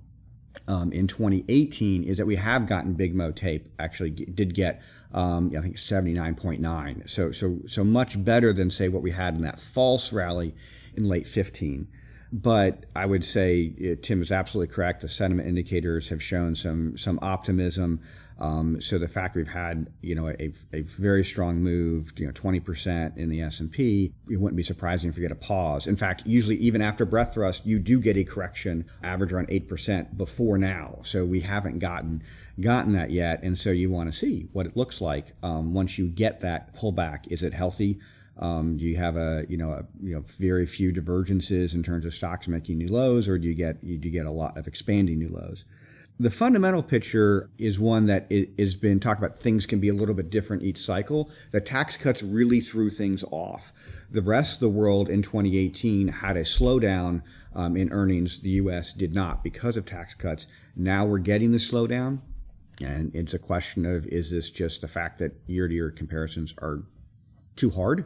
in 2018 is that we have gotten Big Mo tape, actually did get, I think 79.9. So much better than, say, what we had in that false rally in late 15. But I would say Tim is absolutely correct. The sentiment indicators have shown some optimism. So the fact we've had, a very strong move, 20% in the S&P, it wouldn't be surprising if we get a pause. In fact, usually even after breadth thrust, you do get a correction, average around 8% before now. So we haven't gotten that yet. And so you want to see what it looks like once you get that pullback. Is it healthy? Do you have very few divergences in terms of stocks making new lows, or do you get a lot of expanding new lows? The fundamental picture is one that has been talked about. Things can be a little bit different each cycle. The tax cuts really threw things off. The rest of the world in 2018 had a slowdown in earnings. The U.S. did not because of tax cuts. Now we're getting the slowdown, and it's a question of, is this just the fact that year-to-year comparisons are too hard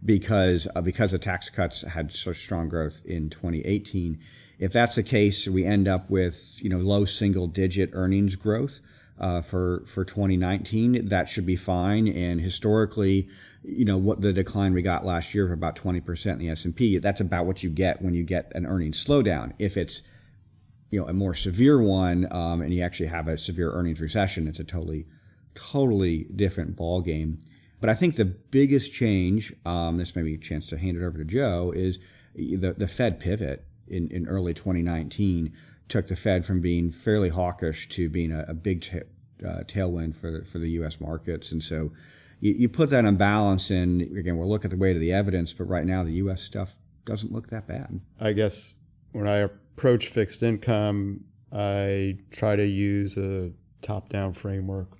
because the tax cuts had such strong growth in 2018? If that's the case, we end up with low single-digit earnings growth for 2019. That should be fine. And historically, what the decline we got last year of about 20% in the S&P, that's about what you get when you get an earnings slowdown. If it's a more severe one and you actually have a severe earnings recession, it's a totally different ballgame. But I think the biggest change, this may be a chance to hand it over to Joe, is the Fed pivot in early 2019 took the Fed from being fairly hawkish to being a big tailwind for the U.S. markets. And so you put that in balance, and again, we'll look at the weight of the evidence, but right now the U.S. stuff doesn't look that bad. I guess when I approach fixed income, I try to use a top-down framework.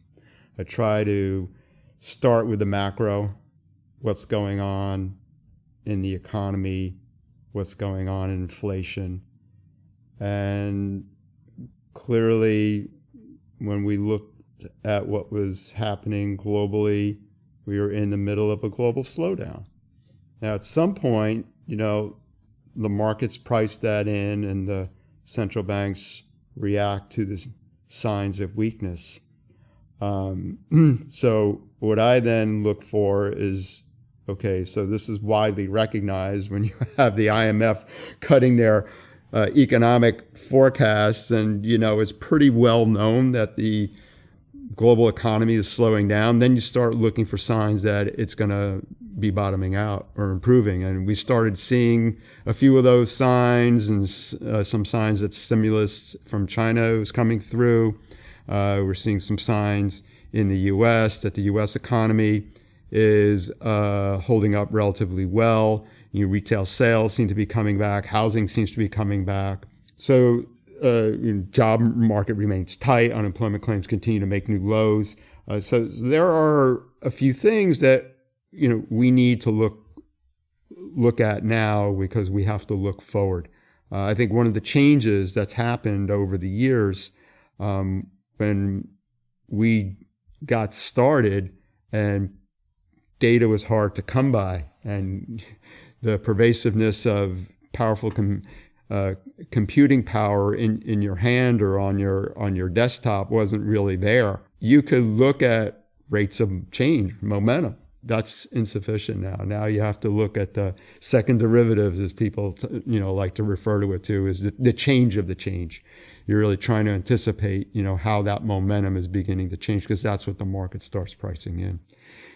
I try to start with the macro, what's going on in the economy, what's going on in inflation. And clearly, when we looked at what was happening globally, we were in the middle of a global slowdown. Now, at some point, the markets price that in and the central banks react to the signs of weakness. So what I then look for is, okay, so this is widely recognized when you have the IMF cutting their economic forecasts, and it's pretty well known that the global economy is slowing down. Then you start looking for signs that it's going to be bottoming out or improving, and we started seeing a few of those signs, and some signs that stimulus from China is coming through. We're seeing some signs in the U.S. that the U.S. economy is holding up relatively well. Retail sales seem to be coming back. Housing seems to be coming back. So job market remains tight. Unemployment claims continue to make new lows. So there are a few things that we need to look at now, because we have to look forward. I think one of the changes that's happened over the years, when we got started and data was hard to come by, and the pervasiveness of powerful computing power in your hand or on your desktop wasn't really there. You could look at rates of change, momentum. That's insufficient now. Now you have to look at the second derivatives, as people like to refer to it to, is the change of the change. You're really trying to anticipate how that momentum is beginning to change, because that's what the market starts pricing in.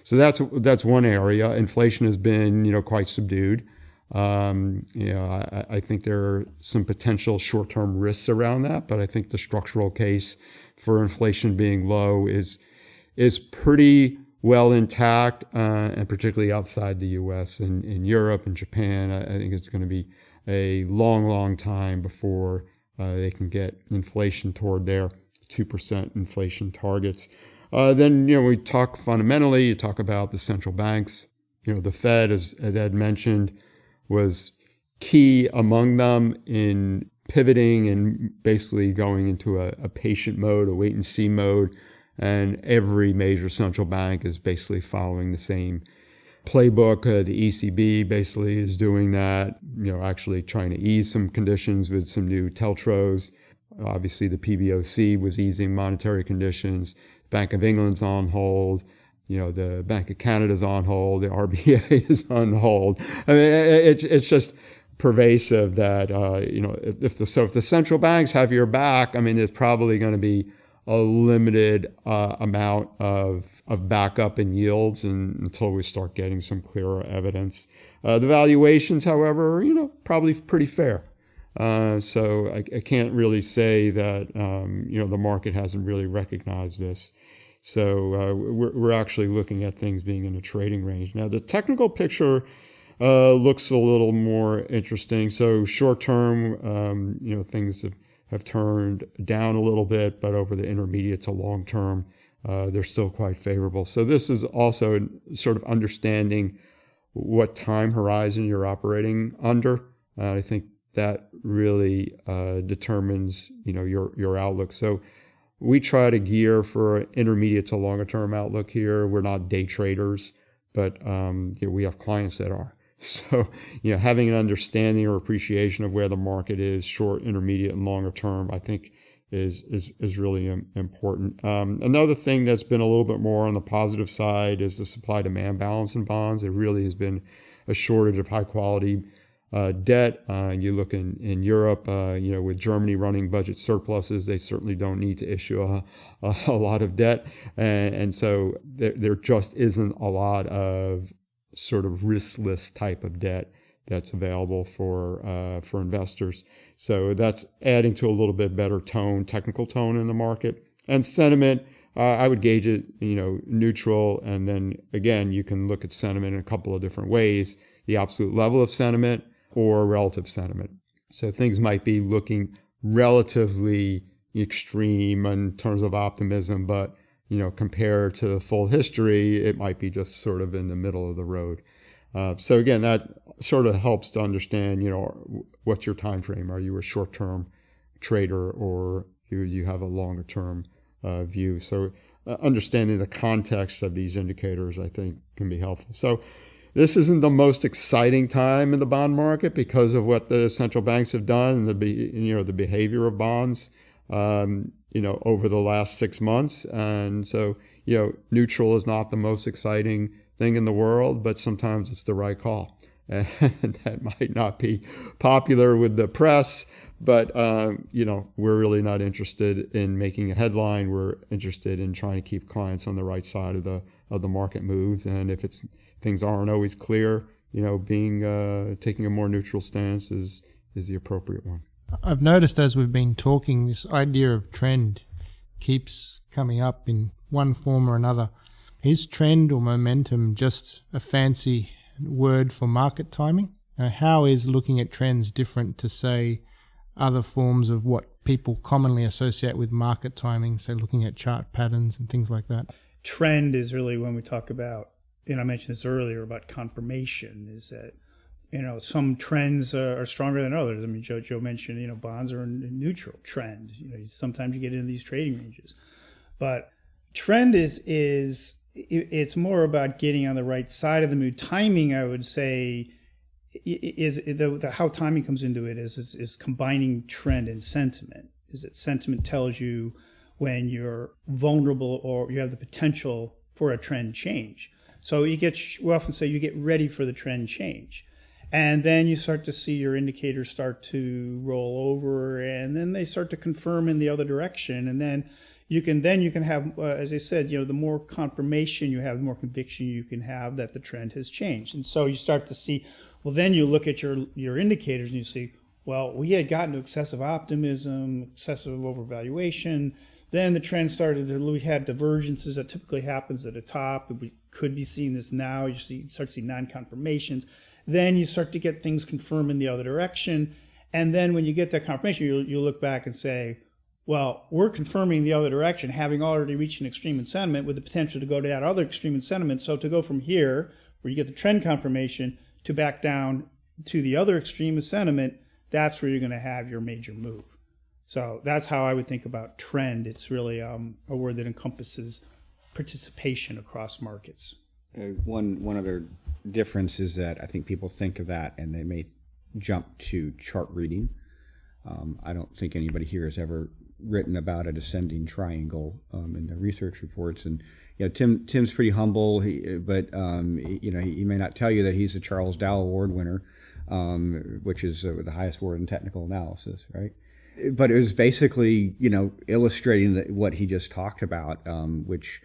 So that's one area. Inflation has been quite subdued. I think there are some potential short-term risks around that, but I think the structural case for inflation being low is pretty well intact, and particularly outside the U.S. and in Europe and Japan. I think it's going to be a long time before they can get inflation toward their 2% inflation targets. Then we talk fundamentally. You talk about the central banks. The Fed, as Ed mentioned, was key among them in pivoting and basically going into a patient mode, a wait and see mode. And every major central bank is basically following the same playbook. The ECB basically is doing that, actually trying to ease some conditions with some new TLTROs. Obviously, the PBOC was easing monetary conditions. Bank of England's on hold. The Bank of Canada's on hold. The RBA is on hold. I mean, it's just pervasive that, if the central banks have your back, I mean, there's probably going to be a limited amount of backup in yields until we start getting some clearer evidence. The valuations, however, probably pretty fair. So I can't really say that, the market hasn't really recognized this. So we're actually looking at things being in a trading range. Now, the technical picture looks a little more interesting. So short term, things have turned down a little bit, but over the intermediate to long term, they're still quite favorable. So this is also sort of understanding what time horizon you're operating under. I think that really determines, your outlook. So we try to gear for an intermediate to longer term outlook here. We're not day traders, but we have clients that are. So, having an understanding or appreciation of where the market is, short, intermediate, and longer term, I think is really important. Another thing that's been a little bit more on the positive side is the supply-demand balance in bonds. There really has been a shortage of high-quality debt. You look in Europe, with Germany running budget surpluses, they certainly don't need to issue a lot of debt, and so there just isn't a lot of sort of riskless type of debt that's available for investors. So that's adding to a little bit better technical tone in the market. And sentiment, I would gauge it, neutral. And then again, you can look at sentiment in a couple of different ways: the absolute level of sentiment or relative sentiment. So things might be looking relatively extreme in terms of optimism, but compared to full history, it might be just sort of in the middle of the road. So again, that sort of helps to understand, what's your time frame? Are you a short-term trader, or you have a longer-term view? So understanding the context of these indicators, I think, can be helpful. So this isn't the most exciting time in the bond market because of what the central banks have done and the behavior of bonds, over the last 6 months. And so, neutral is not the most exciting thing in the world, but sometimes it's the right call. And that might not be popular with the press, but, we're really not interested in making a headline. We're interested in trying to keep clients on the right side of the market moves. And if things aren't always clear, taking a more neutral stance is the appropriate one. I've noticed as we've been talking, this idea of trend keeps coming up in one form or another. Is trend or momentum just a fancy word for market timing? How is looking at trends different to, say, other forms of what people commonly associate with market timing, say looking at chart patterns and things like that? Trend is really when we talk about, I mentioned this earlier about confirmation, is that some trends are stronger than others. I mean, Joe mentioned, bonds are in neutral trend. Sometimes you get into these trading ranges, but trend it's more about getting on the right side of the mood. Timing, I would say, is how timing comes into it is combining trend and sentiment. Is that sentiment tells you when you're vulnerable or you have the potential for a trend change. So we often say you get ready for the trend change. And then you start to see your indicators start to roll over, and then they start to confirm in the other direction. And then you can have, as I said, the more confirmation you have, the more conviction you can have that the trend has changed. And so you start to see, well, then you look at your indicators and you see, well, we had gotten to excessive optimism, excessive overvaluation. Then the trend we had divergences that typically happens at the top. We could be seeing this now. You start to see non-confirmations. Then you start to get things confirmed in the other direction. And then when you get that confirmation, you look back and say, well, we're confirming the other direction, having already reached an extreme in sentiment with the potential to go to that other extreme in sentiment. So to go from here, where you get the trend confirmation, to back down to the other extreme in sentiment, that's where you're going to have your major move. So that's how I would think about trend. It's really a word that encompasses participation across markets. One other difference is that I think people think of that and they may jump to chart reading. I don't think anybody here has ever written about a descending triangle in the research reports. And Tim's pretty humble, but he may not tell you that he's the Charles Dow Award winner, which is the highest award in technical analysis, right? But it was basically illustrating what he just talked about, which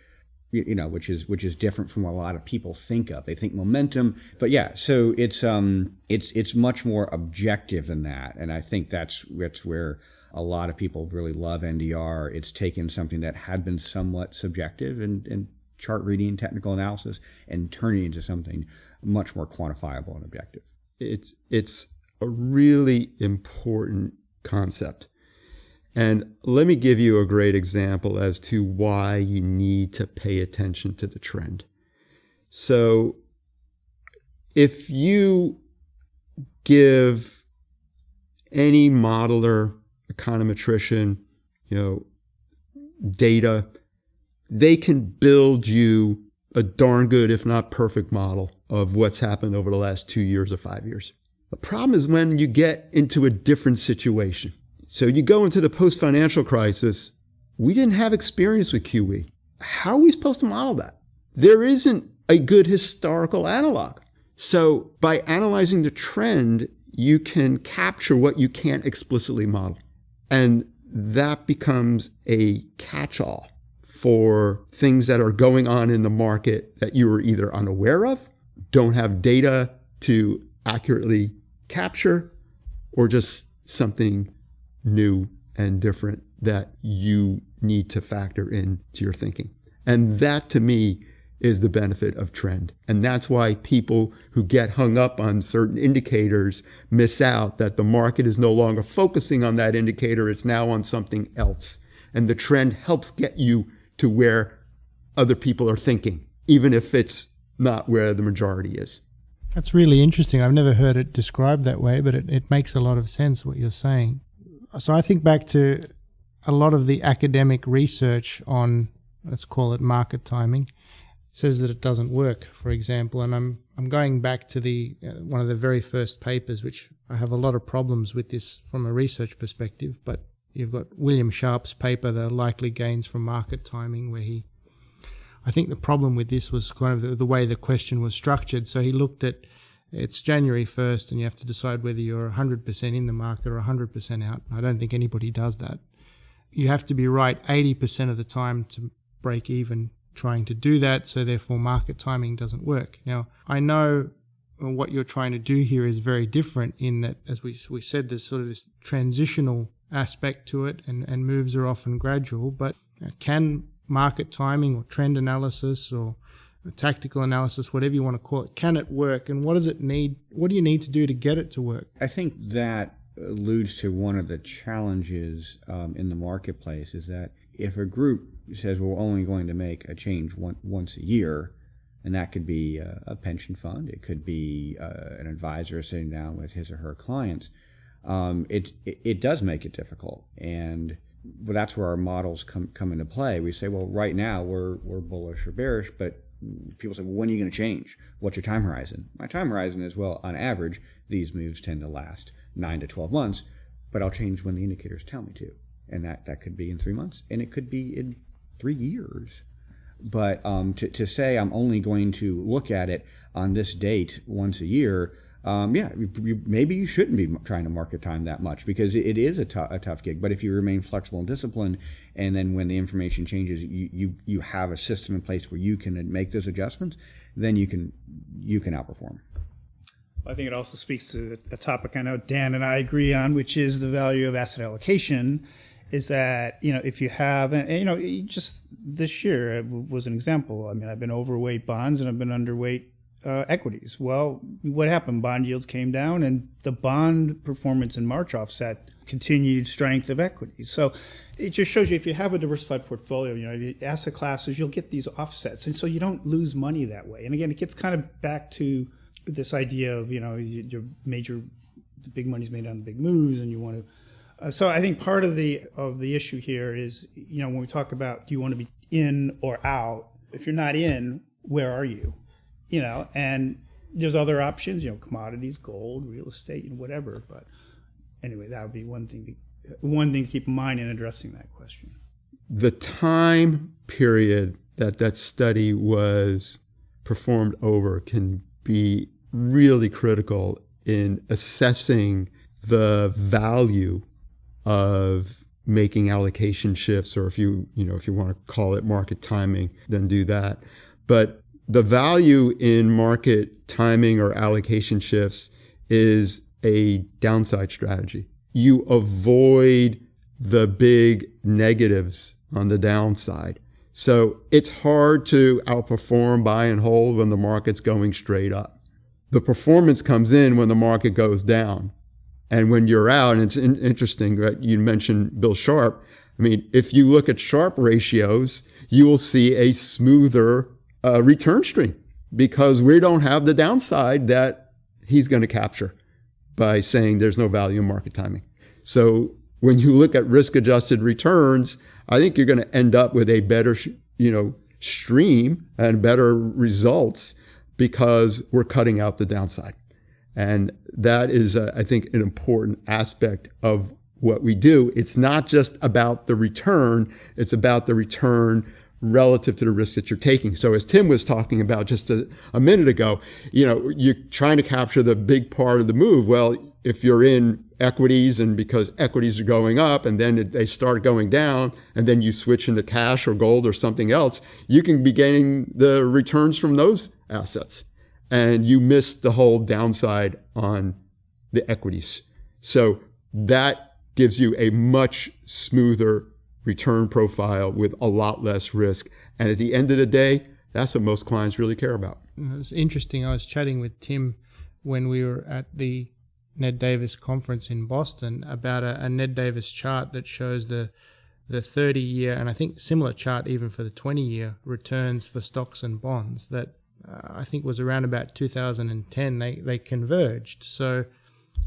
is different from what a lot of people think of. They think momentum, but so it's much more objective than that, and I think that's where a lot of people really love NDR. It's taken something that had been somewhat subjective in chart reading, technical analysis, and turning it into something much more quantifiable and objective. It's a really important concept. And let me give you a great example as to why you need to pay attention to the trend. So if you give any modeler, econometrician, data, they can build you a darn good, if not perfect model of what's happened over the last 2 years or 5 years. The problem is when you get into a different situation. So you go into the post-financial crisis, we didn't have experience with QE. How are we supposed to model that? There isn't a good historical analog. So by analyzing the trend, you can capture what you can't explicitly model. And that becomes a catch-all for things that are going on in the market that you are either unaware of, don't have data to accurately capture, or just something new and different that you need to factor into your thinking. And that, to me, is the benefit of trend. And that's why people who get hung up on certain indicators miss out, that the market is no longer focusing on that indicator, it's now on something else. And the trend helps get you to where other people are thinking, even if it's not where the majority is. That's really interesting. I've never heard it described that way, but it makes a lot of sense what you're saying. So I think back to a lot of the academic research on, let's call it market timing, says that it doesn't work, for example. And I'm going back to the one of the very first papers, which I have a lot of problems with this from a research perspective, but you've got William Sharp's paper, The Likely Gains from Market Timing, where I think the problem with this was kind of the way the question was structured. So he looked at, it's January 1st and you have to decide whether you're 100% in the market or 100% out. I don't think anybody does that. You have to be right 80% of the time to break even trying to do that, so therefore market timing doesn't work. Now, I know what you're trying to do here is very different in that, as we said, there's sort of this transitional aspect to it, and moves are often gradual, but can market timing or trend analysis or tactical analysis, whatever you want to call it, can it work, and what does it need? What do you need to do to get it to work? I think that alludes to one of the challenges in the marketplace, is that if a group says we're only going to make a change once a year, and that could be a pension fund, it could be an advisor sitting down with his or her clients, it does make it difficult. And but that's where our models come into play. We say, well, right now we're bullish or bearish, but people say, well, when are you going to change? What's your time horizon? My time horizon is, well, on average, these moves tend to last 9 to 12 months, but I'll change when the indicators tell me to. And that could be in 3 months, and it could be in 3 years. But to say I'm only going to look at it on this date once a year, maybe you shouldn't be trying to market time that much, because it is a tough gig. But if you remain flexible and disciplined, and then when the information changes, you have a system in place where you can make those adjustments, then you can outperform. I think it also speaks to a topic I know Dan and I agree on, which is the value of asset allocation. Is that, if you have, just this year was an example. I mean, I've been overweight bonds and I've been underweight equities. Well, what happened? Bond yields came down, and the bond performance in March offset continued strength of equities. So it just shows you, if you have a diversified portfolio, asset classes, you'll get these offsets. And so you don't lose money that way. And again, it gets kind of back to this idea of, the big money's made on the big moves, and you want to. So I think part of the issue here is, when we talk about, do you want to be in or out? If you're not in, where are you? And there's other options, commodities, gold, real estate, whatever. But anyway, that would be one thing to keep in mind in addressing that question. The time period that study was performed over can be really critical in assessing the value of making allocation shifts, or if you want to call it market timing, then do that. But the value in market timing or allocation shifts is a downside strategy. You avoid the big negatives on the downside. So it's hard to outperform buy and hold when the market's going straight up. The performance comes in when the market goes down. And when you're out, and it's interesting, right? You mentioned Bill Sharp. I mean, if you look at Sharp ratios, you will see a smoother return stream because we don't have the downside that he's going to capture by saying there's no value in market timing. So when you look at risk-adjusted returns, I think you're going to end up with a better, stream and better results because we're cutting out the downside. And that is, I think, an important aspect of what we do. It's not just about the return, it's about the return relative to the risk that you're taking. So as Tim was talking about just a minute ago, you're trying to capture the big part of the move. Well, if you're in equities and because equities are going up and then they start going down and then you switch into cash or gold or something else, you can be gaining the returns from those assets. And you miss the whole downside on the equities. So that gives you a much smoother return profile with a lot less risk. And at the end of the day, that's what most clients really care about. It's interesting. I was chatting with Tim when we were at the Ned Davis conference in Boston about a Ned Davis chart that shows the 30-year, and I think similar chart even for the 20-year returns for stocks and bonds that I think was around about 2010, they converged. So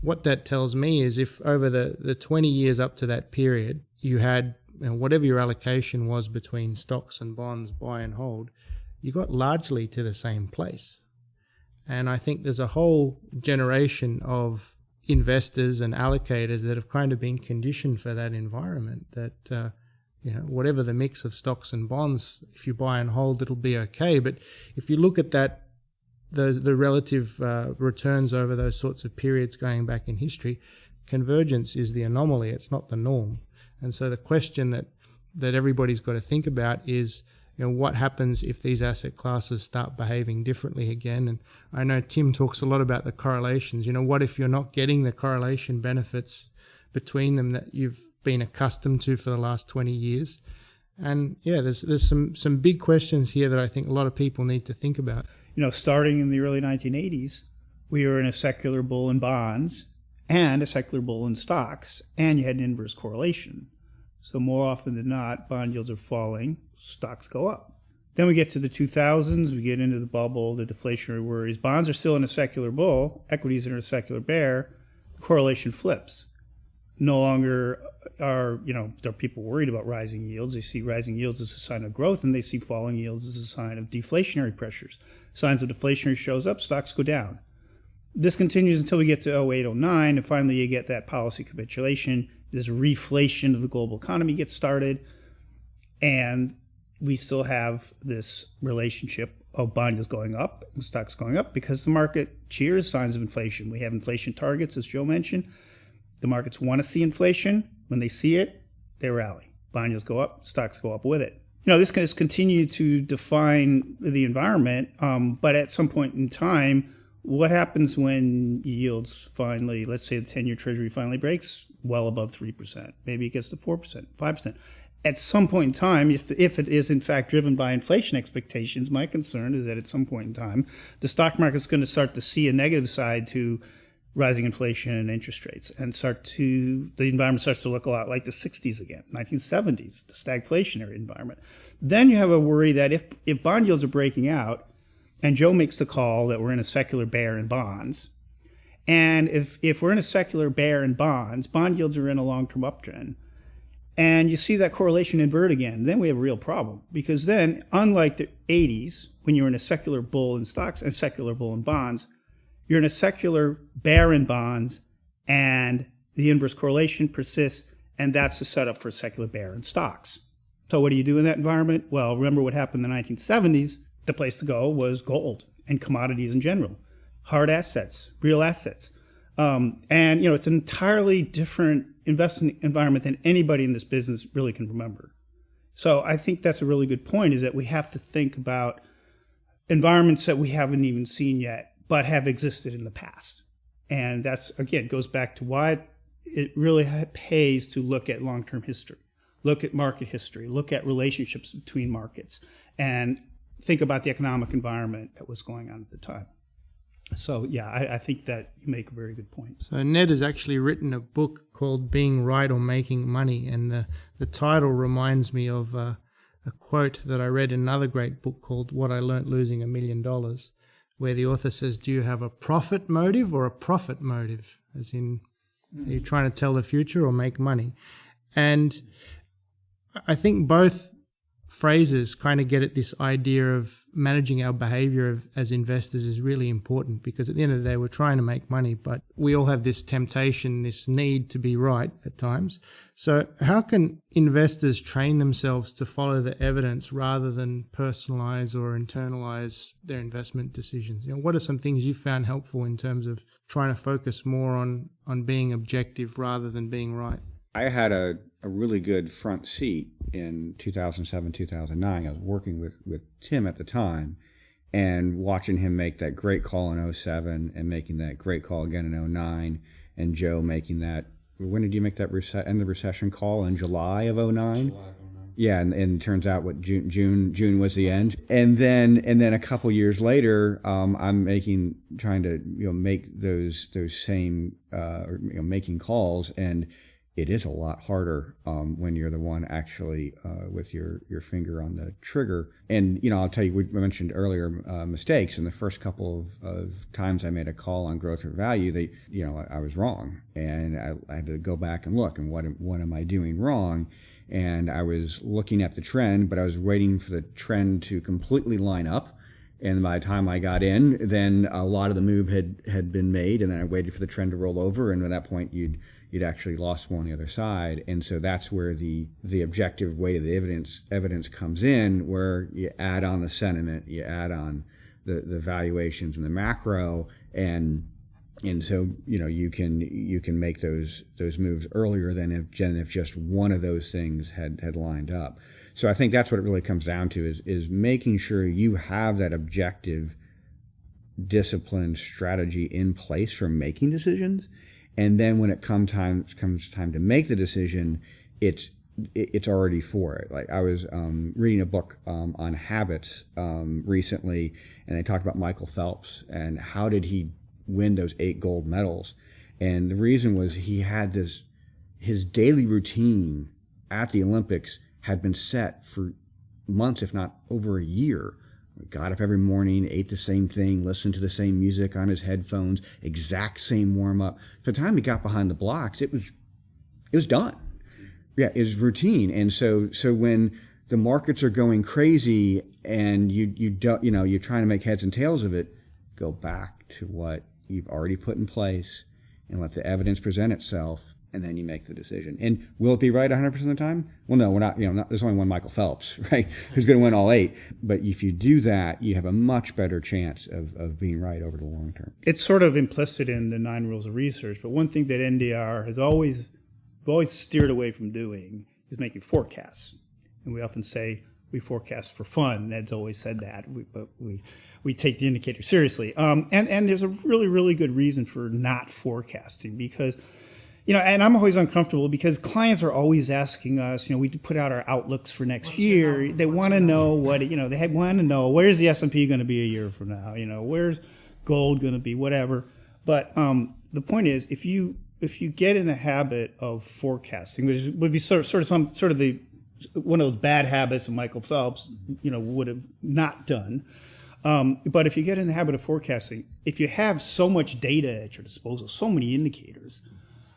what that tells me is if over the 20 years up to that period, you had whatever your allocation was between stocks and bonds, buy and hold, you got largely to the same place. And I think there's a whole generation of investors and allocators that have kind of been conditioned for that environment that, whatever the mix of stocks and bonds, if you buy and hold, it'll be okay. But if you look at that, the relative returns over those sorts of periods going back in history, convergence is the anomaly. It's not the norm. And so the question that everybody's got to think about is, what happens if these asset classes start behaving differently again? And I know Tim talks a lot about the correlations. What if you're not getting the correlation benefits between them that you've been accustomed to for the last 20 years? And yeah, there's some big questions here that I think a lot of people need to think about. Starting in the early 1980s, we were in a secular bull in bonds and a secular bull in stocks, and you had an inverse correlation. So more often than not, bond yields are falling, stocks go up. Then we get to the 2000s, we get into the bubble, the deflationary worries. Bonds are still in a secular bull, equities are in a secular bear, the correlation flips. No longer are people worried about rising yields. They see rising yields as a sign of growth, and they see falling yields as a sign of deflationary pressures. Signs of deflationary shows up, stocks go down. This continues until we get to 08, 09, and finally you get that policy capitulation. This reflation of the global economy gets started, and we still have this relationship of bond yields going up and stocks going up because the market cheers signs of inflation. We have inflation targets, as Joe mentioned. The markets want to see inflation. When they see it, they rally. Bond yields go up, stocks go up with it. This has continued to define the environment, but at some point in time, what happens when yields finally, let's say the 10-year Treasury finally breaks well above 3%, maybe it gets to 4%, 5%. At some point in time, if it is in fact driven by inflation expectations, my concern is that at some point in time, the stock market is going to start to see a negative side to rising inflation and interest rates, and the environment starts to look a lot like the 60s again, 1970s, the stagflationary environment. Then you have a worry that if bond yields are breaking out, and Joe makes the call that we're in a secular bear in bonds, and if we're in a secular bear in bonds, bond yields are in a long-term uptrend, and you see that correlation invert again, then we have a real problem. Because then, unlike the 80s, when you're in a secular bull in stocks and secular bull in bonds, you're in a secular bear in bonds, and the inverse correlation persists, and that's the setup for a secular bear in stocks. So what do you do in that environment? Well, remember what happened in the 1970s. The place to go was gold and commodities in general, hard assets, real assets. It's an entirely different investment environment than anybody in this business really can remember. So I think that's a really good point, is that we have to think about environments that we haven't even seen yet, but have existed in the past. And that's, again, goes back to why it really pays to look at long-term history, look at market history, look at relationships between markets, and think about the economic environment that was going on at the time. So yeah, I think that you make a very good point. So Ned has actually written a book called Being Right or Making Money, and the title reminds me of a quote that I read in another great book called What I Learned Losing $1 Million, where the author says, do you have a profit motive or a profit motive? As in, are you trying to tell the future or make money? And I think both phrases kind of get at this idea of managing our behavior as investors is really important, because at the end of the day, we're trying to make money, but we all have this temptation, this need to be right at times. So how can investors train themselves to follow the evidence rather than personalize or internalize their investment decisions? What are some things you found helpful in terms of trying to focus more on being objective rather than being right? I had a really good front seat in 2007, 2009. I was working with Tim at the time and watching him make that great call in 2007 and making that great call again in 2009, and Joe making that, when did you make that end of recession call? In July of 2009? July of 2009. Yeah, and it turns out June was the end, and then a couple years later, I'm trying to make those same making calls, and it is a lot harder when you're the one actually with your finger on the trigger. And I'll tell you, we mentioned earlier mistakes. In the first couple of times I made a call on growth or value, I was wrong, and I had to go back and look and what am I doing wrong. And I was looking at the trend, but I was waiting for the trend to completely line up. And by the time I got in, then a lot of the move had been made, and then I waited for the trend to roll over, and at that point you'd actually lost more on the other side. And so that's where the objective weight of the evidence comes in, where you add on the sentiment, you add on the valuations and the macro, and so you can make those moves earlier than if just one of those things had lined up. So I think that's what it really comes down to is making sure you have that objective, disciplined strategy in place for making decisions. And then when it comes time to make the decision, it's already for it. Like I was reading a book on habits recently, and they talked about Michael Phelps and how did he win those 8 gold medals. And the reason was he had his daily routine at the Olympics had been set for months, if not over a year. Got up every morning, ate the same thing, listened to the same music on his headphones, exact same warm-up. By the time he got behind the blocks, it was done. Yeah, it was routine. And so when the markets are going crazy and you're trying to make heads and tails of it, go back to what you've already put in place and let the evidence present itself, and then you make the decision. And will it be right 100% of the time? Well, no, we're not. There's only one Michael Phelps, right, who's going to win all 8. But if you do that, you have a much better chance of being right over the long term. It's sort of implicit in the 9 rules of research, but one thing that NDR has always steered away from doing is making forecasts. And we often say we forecast for fun. Ned's always said that, but we take the indicator seriously. And there's a really, really good reason for not forecasting, because and I'm always uncomfortable because clients are always asking us, we put out our outlooks for next year. They want to know they want to know, where's the S&P going to be a year from now? Where's gold going to be, whatever. But the point is, if you get in the habit of forecasting, which would be sort of the one of those bad habits that Michael Phelps, would have not done. But if you get in the habit of forecasting, if you have so much data at your disposal, so many indicators,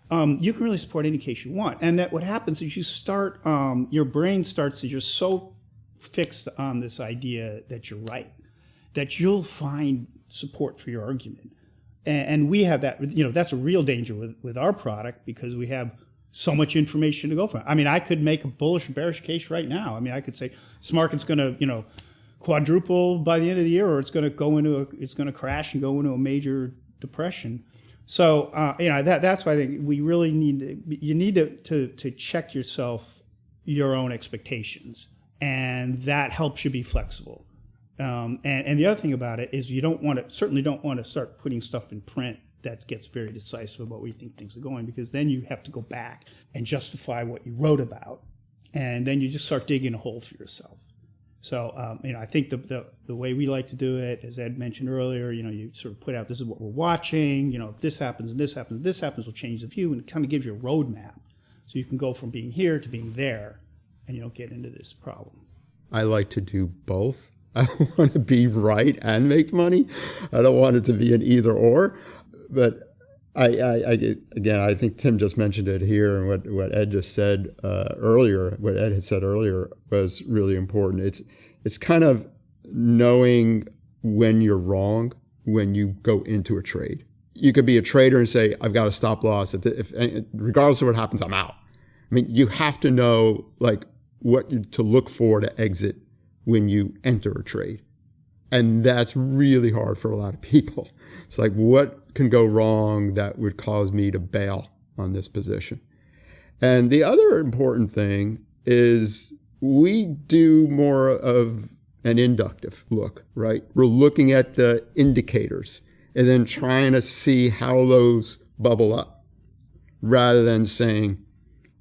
you can really support any case you want. And that what happens is you start, your brain starts to just so fixed on this idea that you're right, that you'll find support for your argument. And we have that, that's a real danger with our product, because we have so much information to go from. I mean, I could make a bullish, bearish case right now. I mean, I could say this market's going to, quadruple by the end of the year, or it's going to crash and go into a major depression. So, that's why I think we really need to check yourself, your own expectations, and that helps you be flexible. And the other thing about it is you certainly don't want to start putting stuff in print that gets very decisive about where you think things are going, because then you have to go back and justify what you wrote about, and then you just start digging a hole for yourself. So, I think the way we like to do it, as Ed mentioned earlier, you sort of put out, this is what we're watching, if this happens and this happens and this happens, will change the view, and it kind of gives you a roadmap. So you can go from being here to being there, and you don't get into this problem. I like to do both. I want to be right and make money. I don't want it to be an either or. But I think Tim just mentioned it here, and what Ed just said earlier, what Ed had said earlier was really important. It's kind of knowing when you're wrong when you go into a trade. You could be a trader and say, I've got a stop loss. Regardless of what happens, I'm out. I mean, you have to know what to look for to exit when you enter a trade. And that's really hard for a lot of people. It's like, what can go wrong that would cause me to bail on this position? And the other important thing is we do more of an inductive look, right? We're looking at the indicators and then trying to see how those bubble up, rather than saying,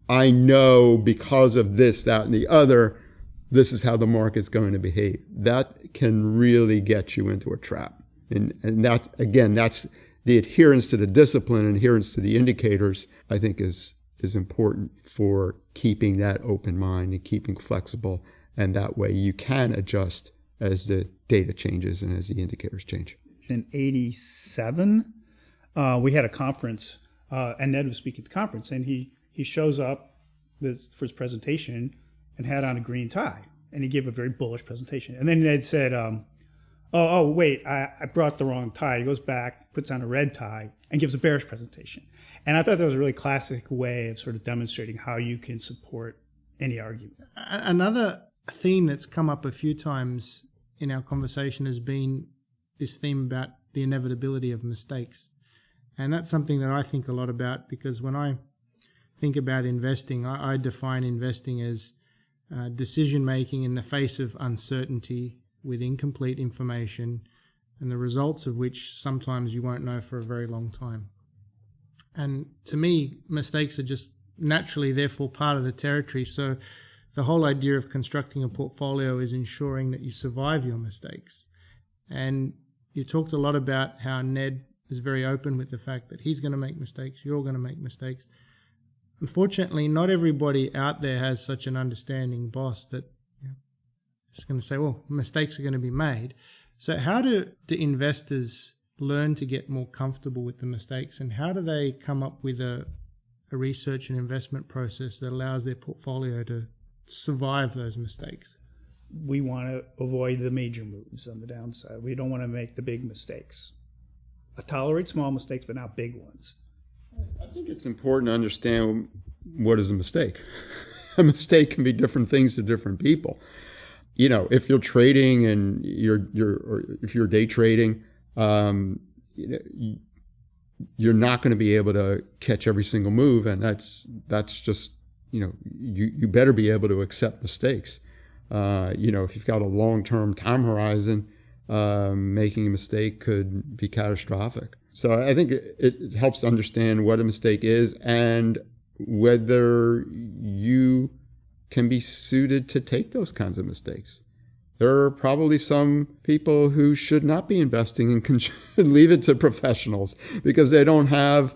I know because of this, that, and the other, this is how the market's going to behave. That can really get you into a trap. And that, again, that's the adherence to the discipline, adherence to the indicators, I think is important for keeping that open mind and keeping flexible. And that way you can adjust as the data changes and as the indicators change. In 87, we had a conference, and Ned was speaking at the conference, and he shows up for his presentation and had on a green tie, and he gave a very bullish presentation. And then Ned said, wait, I brought the wrong tie. He goes back, puts on a red tie, and gives a bearish presentation. And I thought that was a really classic way of sort of demonstrating how you can support any argument. Another theme that's come up a few times in our conversation has been this theme about the inevitability of mistakes. And that's something that I think a lot about, because when I think about investing, I define investing as decision-making in the face of uncertainty with incomplete information, and the results of which sometimes you won't know for a very long time. And to me, mistakes are just naturally, therefore, part of the territory. So the whole idea of constructing a portfolio is ensuring that you survive your mistakes. And you talked a lot about how Ned is very open with the fact that he's going to make mistakes, you're going to make mistakes. Unfortunately, not everybody out there has such an understanding boss that is going to say, well, mistakes are going to be made. So how do investors learn to get more comfortable with the mistakes, and how do they come up with a research and investment process that allows their portfolio to survive those mistakes? We want to avoid the major moves on the downside. We don't want to make the big mistakes. I tolerate small mistakes, but not big ones. I think it's important to understand what is a mistake. A mistake can be different things to different people. If you're trading and or if you're day trading, you're not going to be able to catch every single move, and that's just you better be able to accept mistakes. If you've got a long-term time horizon, making a mistake could be catastrophic. So I think it helps to understand what a mistake is and whether you can be suited to take those kinds of mistakes. There are probably some people who should not be investing and should leave it to professionals because they don't have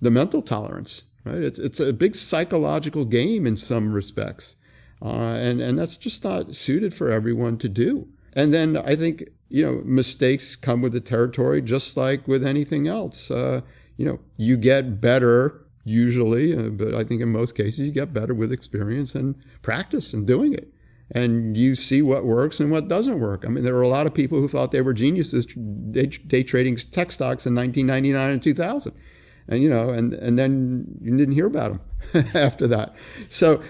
the mental tolerance, right? It's a big psychological game in some respects. And that's just not suited for everyone to do. And then I think, mistakes come with the territory, just like with anything else. You get better usually, but I think in most cases you get better with experience and practice and doing it. And you see what works and what doesn't work. I mean, there were a lot of people who thought they were geniuses day trading tech stocks in 1999 and 2000. And then you didn't hear about them after that. So,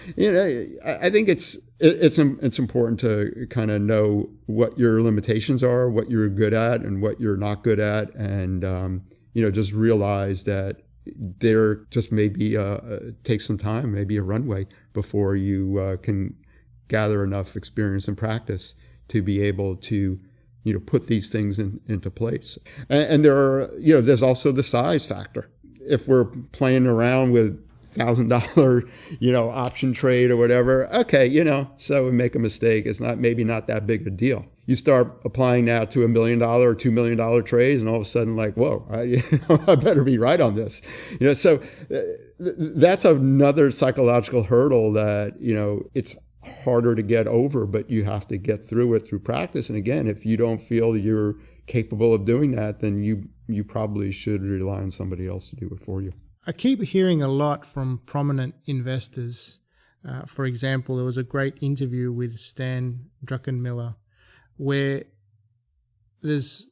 I think it's important to kind of know what your limitations are, what you're good at and what you're not good at. And, just realize that there just maybe take some time, maybe a runway before you can gather enough experience and practice to be able to, put these things into place. And there are, there's also the size factor. If we're playing around with $1,000, option trade or whatever. Okay, so we make a mistake. It's maybe not that big a deal. You start applying that to $1 million or $2 million trades, and all of a sudden, like, whoa, I better be right on this. So that's another psychological hurdle that, it's harder to get over, but you have to get through it through practice. And again, if you don't feel you're capable of doing that, then you probably should rely on somebody else to do it for you. I keep hearing a lot from prominent investors. For example, there was a great interview with Stan Druckenmiller where there's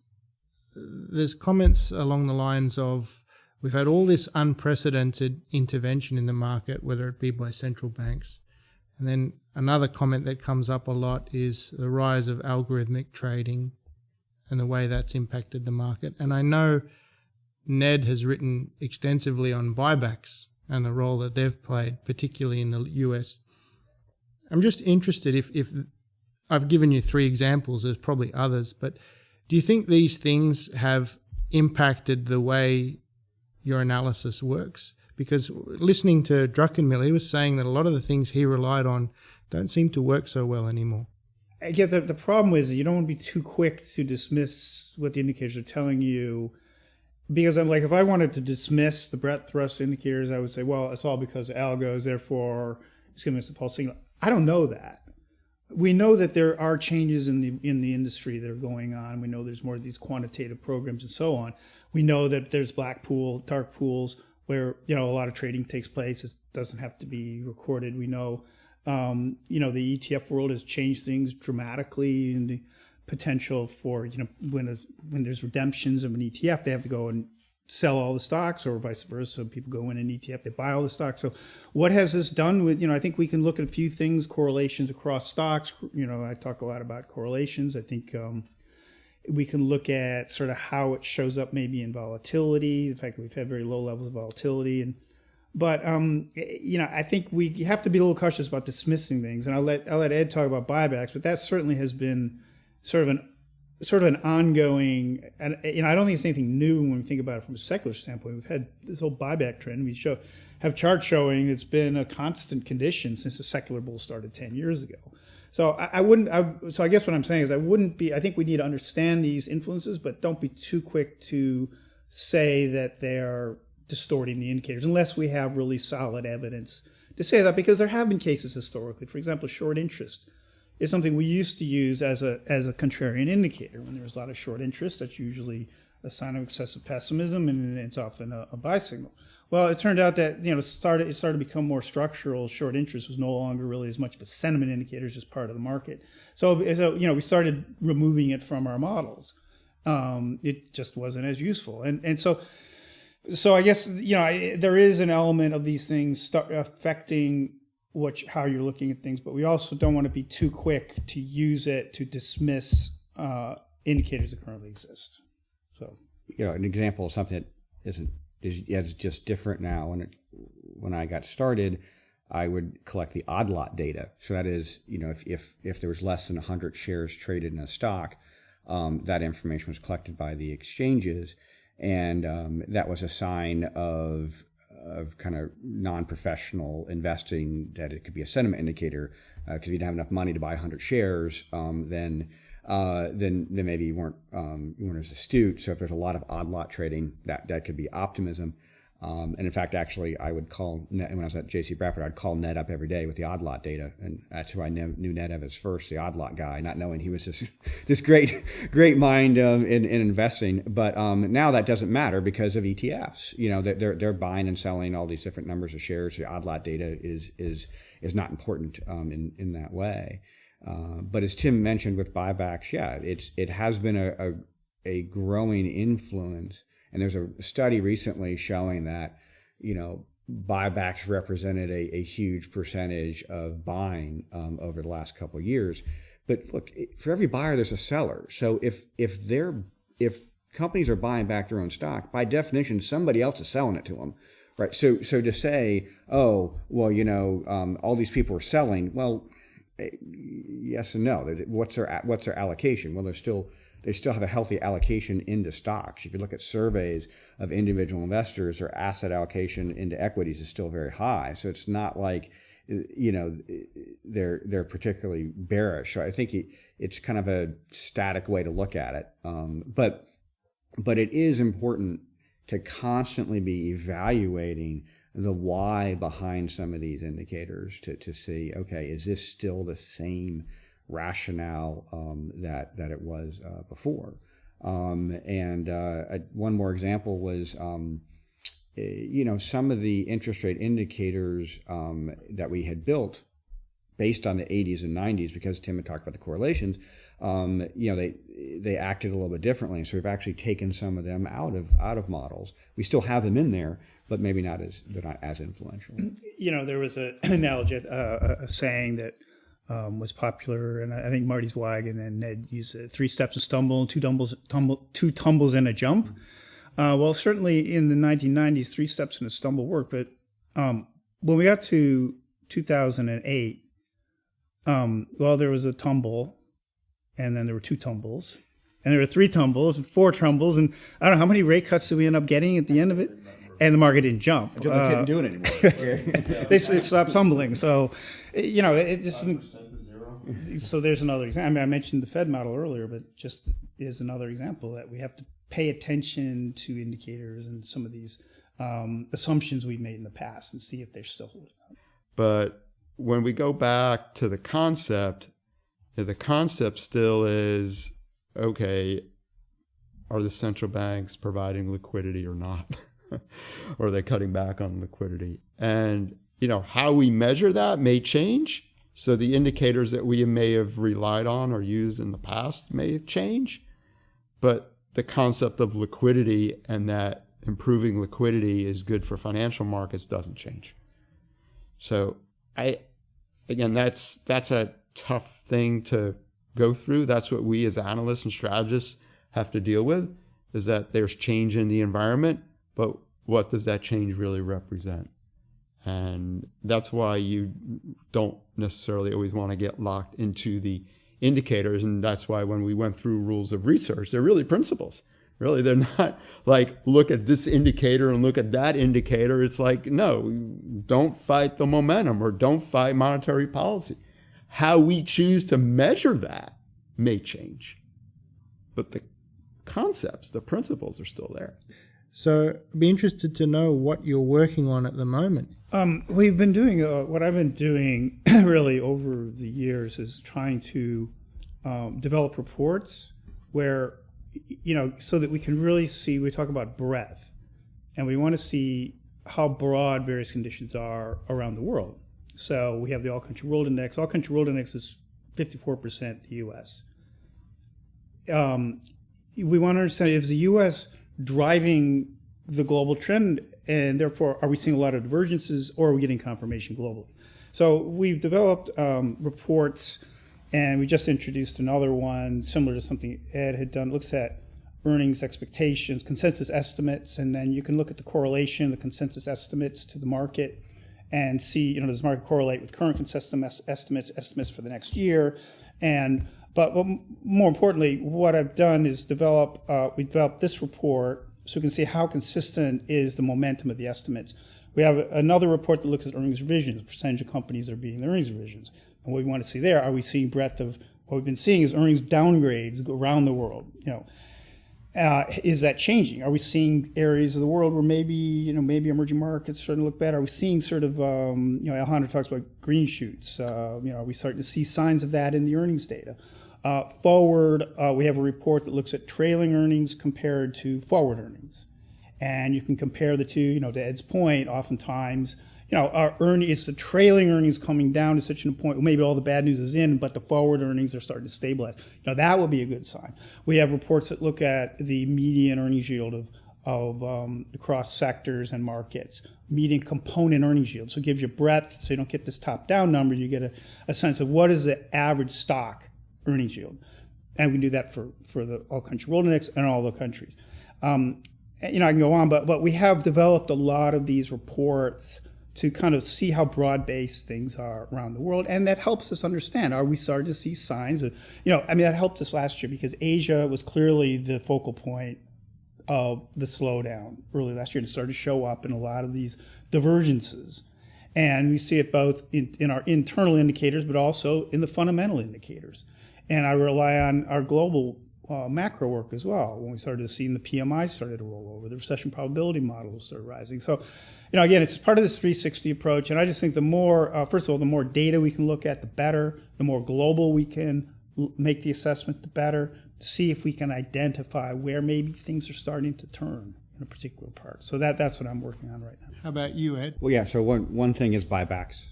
comments along the lines of, we've had all this unprecedented intervention in the market, whether it be by central banks. And then another comment that comes up a lot is the rise of algorithmic trading and the way that's impacted the market. And I know Ned has written extensively on buybacks and the role that they've played, particularly in the US. I'm just interested, if I've given you 3 examples, there's probably others, but do you think these things have impacted the way your analysis works? Because listening to Druckenmiller, he was saying that a lot of the things he relied on don't seem to work so well anymore. I get the problem is that you don't want to be too quick to dismiss what the indicators are telling you. Because I'm like, if I wanted to dismiss the breadth thrust indicators, I would say, well, it's all because of algos, therefore it's going to miss the false signal. I don't know that. We know that there are changes in the industry that are going on. We know there's more of these quantitative programs and so on. We know that there's black pool, dark pools where a lot of trading takes place. It doesn't have to be recorded. We know the ETF world has changed things dramatically, and the potential for when there's redemptions of an ETF, they have to go and sell all the stocks, or vice versa. So people go in an ETF, they buy all the stocks. So what has this done with, I think we can look at a few things, correlations across stocks. I talk a lot about correlations. I think we can look at sort of how it shows up maybe in volatility, the fact that we've had very low levels of volatility. But I think we have to be a little cautious about dismissing things. And I'll let Ed talk about buybacks, but that certainly has been sort of an ongoing, and I don't think it's anything new when we think about it from a secular standpoint. We've had this whole buyback trend. We have charts showing it's been a constant condition since the secular bull started 10 years ago. So I guess what I'm saying is I think we need to understand these influences, but don't be too quick to say that they are distorting the indicators unless we have really solid evidence to say that, because there have been cases historically. For example, short interest is something we used to use as a contrarian indicator. When there's a lot of short interest, that's usually a sign of excessive pessimism, and it's often a buy signal. Well, it turned out that it started to become more structural. Short interest was no longer really as much of a sentiment indicator, it's just part of the market. So we started removing it from our models. It just wasn't as useful, and so I guess there is an element of these things affecting how you're looking at things, but we also don't want to be too quick to use it to dismiss indicators that currently exist. So, an example of something that is just different now. When I got started, I would collect the odd lot data. So that is, if there was less than 100 shares traded in a stock, that information was collected by the exchanges, and that was a sign of kind of non-professional investing, that it could be a sentiment indicator, because if you didn't have enough money to buy 100 shares, then maybe you weren't as astute. So if there's a lot of odd lot trading, that could be optimism. And in fact, actually, I would call Ned, when I was at JC Bradford, I'd call Ned up every day with the odd lot data, and that's who I knew Ned Davis first, the odd lot guy, not knowing he was this great mind in investing. But now that doesn't matter because of ETFs. They're buying and selling all these different numbers of shares. The odd lot data is not important in that way. But as Tim mentioned with buybacks, it has been a growing influence. And there's a study recently showing that, buybacks represented a huge percentage of buying over the last couple of years. But look, for every buyer, there's a seller. So if companies are buying back their own stock, by definition, somebody else is selling it to them, right? So to say, all these people are selling, well, yes and no. What's their allocation? Well, there's still they still have a healthy allocation into stocks. If you look at surveys of individual investors, their asset allocation into equities is still very high. So it's not like, they're particularly bearish. So I think it's kind of a static way to look at it. But it is important to constantly be evaluating the why behind some of these indicators to see, okay, is this still the same rationale that it was before? One more example was, some of the interest rate indicators that we had built based on the 80s and 90s, because Tim had talked about the correlations, they acted a little bit differently. So we've actually taken some of them out of models. We still have them in there, but maybe they're not as influential. There was an analogy, a saying that was popular, and I think Marty Zweig and then Ned used it: 3 steps a stumble, two tumbles and a jump. Well, certainly in the 1990s, 3 steps and a stumble worked, but when we got to 2008, there was a tumble, and then there were 2 tumbles, and there were 3 tumbles and 4 tumbles, and I don't know how many rate cuts did we end up getting at the end of it, and the market didn't jump. They couldn't do it anymore. They stopped tumbling. So, it just. So there's another example. I mean, I mentioned the Fed model earlier, but just is another example that we have to pay attention to indicators and some of these assumptions we've made in the past and see if they're still holding up. But when we go back to the concept still is, okay, are the central banks providing liquidity or not? Or are they cutting back on liquidity? And, how we measure that may change. So the indicators that we may have relied on or used in the past may change. But the concept of liquidity and that improving liquidity is good for financial markets doesn't change. So that's a tough thing to go through. That's what we as analysts and strategists have to deal with, is that there's change in the environment, but what does that change really represent? And that's why you don't necessarily always want to get locked into the indicators. And that's why when we went through rules of research, they're really principles. Really, they're not like, look at this indicator and look at that indicator. It's like, no, don't fight the momentum or don't fight monetary policy. How we choose to measure that may change. But the concepts, the principles are still there. So I'd be interested to know what you're working on at the moment. We've been doing, what I've been doing really over the years is trying to develop reports where, so that we can really see, we talk about breadth, and we want to see how broad various conditions are around the world. So we have the All-Country World Index. All-Country World Index is 54% the U.S. We want to understand, is the U.S. driving the global trend, and therefore are we seeing a lot of divergences, or are we getting confirmation globally? So we've developed reports, and we just introduced another one similar to something Ed had done. It looks at earnings expectations, consensus estimates, and then you can look at the correlation, the consensus estimates to the market, and see, does the market correlate with current consensus estimates for the next year? But more importantly, what I've done is we developed this report so we can see how consistent is the momentum of the estimates. We have another report that looks at earnings revisions, percentage of companies that are beating their earnings revisions. And what we want to see there, are we seeing breadth of, what we've been seeing is earnings downgrades around the world. Is that changing? Are we seeing areas of the world where maybe emerging markets starting to look better? Are we seeing sort of, Alejandro talks about green shoots. Are we starting to see signs of that in the earnings data? Forward, we have a report that looks at trailing earnings compared to forward earnings. And you can compare the two, to Ed's point, oftentimes, is the trailing earnings coming down to such a point, well, maybe all the bad news is in, but the forward earnings are starting to stabilize. That would be a good sign. We have reports that look at the median earnings yield of across sectors and markets, median component earnings yield. So it gives you breadth, so you don't get this top-down number, you get a sense of what is the average stock earnings yield. And we can do that for the All-Country World Index and all the countries. I can go on, but we have developed a lot of these reports to kind of see how broad-based things are around the world. And that helps us understand, are we starting to see signs of, that helped us last year because Asia was clearly the focal point of the slowdown early last year. It started to show up in a lot of these divergences. And we see it both in our internal indicators, but also in the fundamental indicators. And I rely on our global macro work as well. When we started to see the PMI started to roll over, the recession probability models started rising. So, again, it's part of this 360 approach. And I just think the more, first of all, the more data we can look at, the better. The more global we can make the assessment, the better. See if we can identify where maybe things are starting to turn in a particular part. So that's what I'm working on right now. How about you, Ed? Well, yeah. So one thing is buybacks.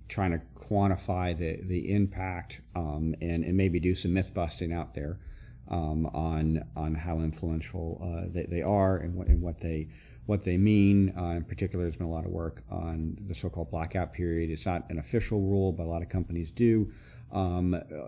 Trying to quantify the impact and maybe do some myth busting out there on how influential they are and what they mean. In particular, there's been a lot of work on the so-called blackout period. It's not an official rule, but a lot of companies do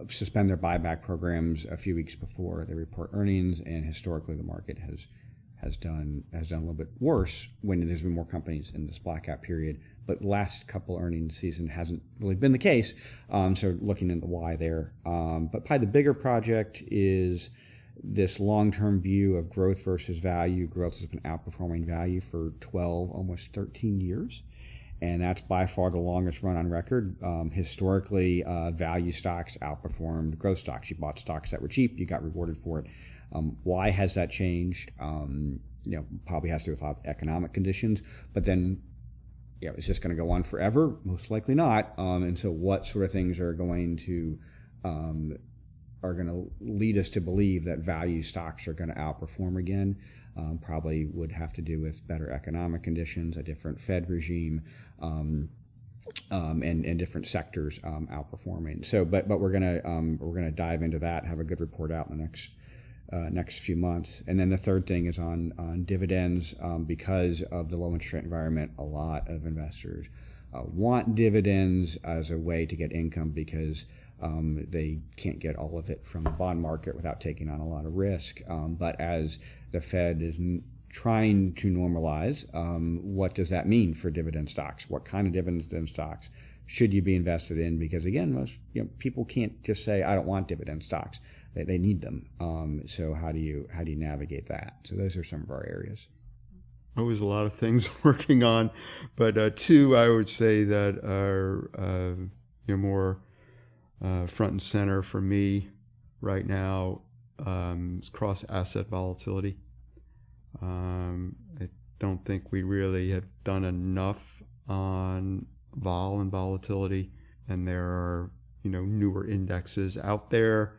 suspend their buyback programs a few weeks before they report earnings, and historically the market has done a little bit worse when there's been more companies in this blackout period. But last couple earnings season hasn't really been the case. So looking into why there. But probably the bigger project is this long-term view of growth versus value. Growth has been outperforming value for 12, almost 13 years. And that's by far the longest run on record. Historically, value stocks outperformed growth stocks. You bought stocks that were cheap, you got rewarded for it. Why has that changed? Probably has to do with a lot of economic conditions. But then, is this going to go on forever? Most likely not. And so, what sort of things are going to lead us to believe that value stocks are going to outperform again? Probably would have to do with better economic conditions, a different Fed regime, and different sectors outperforming. So, but we're gonna dive into that, have a good report out in the next few months. And then the third thing is on dividends. Because of the low interest rate environment, a lot of investors want dividends as a way to get income because they can't get all of it from the bond market without taking on a lot of risk. But as the Fed is trying to normalize, what does that mean for dividend stocks? What kind of dividend stocks should you be invested in? Because again, most people can't just say, I don't want dividend stocks. They need them. So how do you navigate that? So those are some of our areas. Always a lot of things working on, but two I would say that are more front and center for me right now is cross asset volatility. I don't think we really have done enough on vol and volatility, and there are newer indexes out there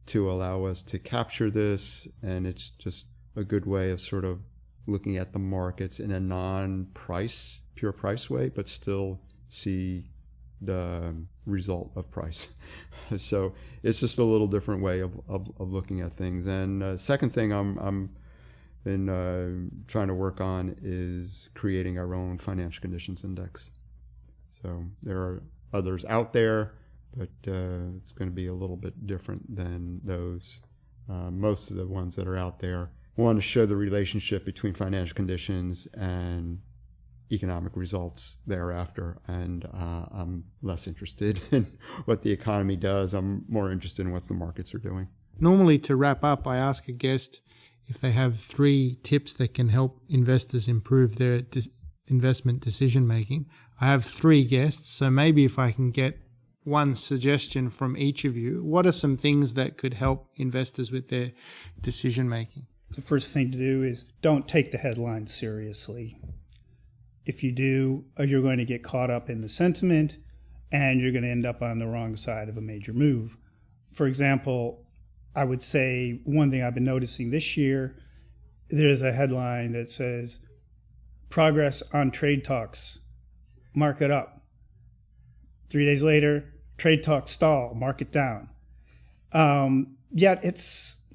to allow us to capture this, and it's just a good way of sort of looking at the markets in a non-price, pure price way, but still see the result of price. So it's just a little different way of looking at things. And second thing I'm been trying to work on is creating our own financial conditions index. So there are others out there, but it's going to be a little bit different than those. Most of the ones that are out there want to show the relationship between financial conditions and economic results thereafter, and I'm less interested in what the economy does. I'm more interested in what the markets are doing. Normally, to wrap up, I ask a guest if they have 3 tips that can help investors improve their investment decision making. I have 3 guests, so maybe if I can get one suggestion from each of you, what are some things that could help investors with their decision making? The first thing to do is don't take the headlines seriously. If you do, you're going to get caught up in the sentiment and you're going to end up on the wrong side of a major move. For example, I would say one thing I've been noticing this year, there's a headline that says, progress on trade talks, market up. 3 days later, trade talks stall, market down. Yet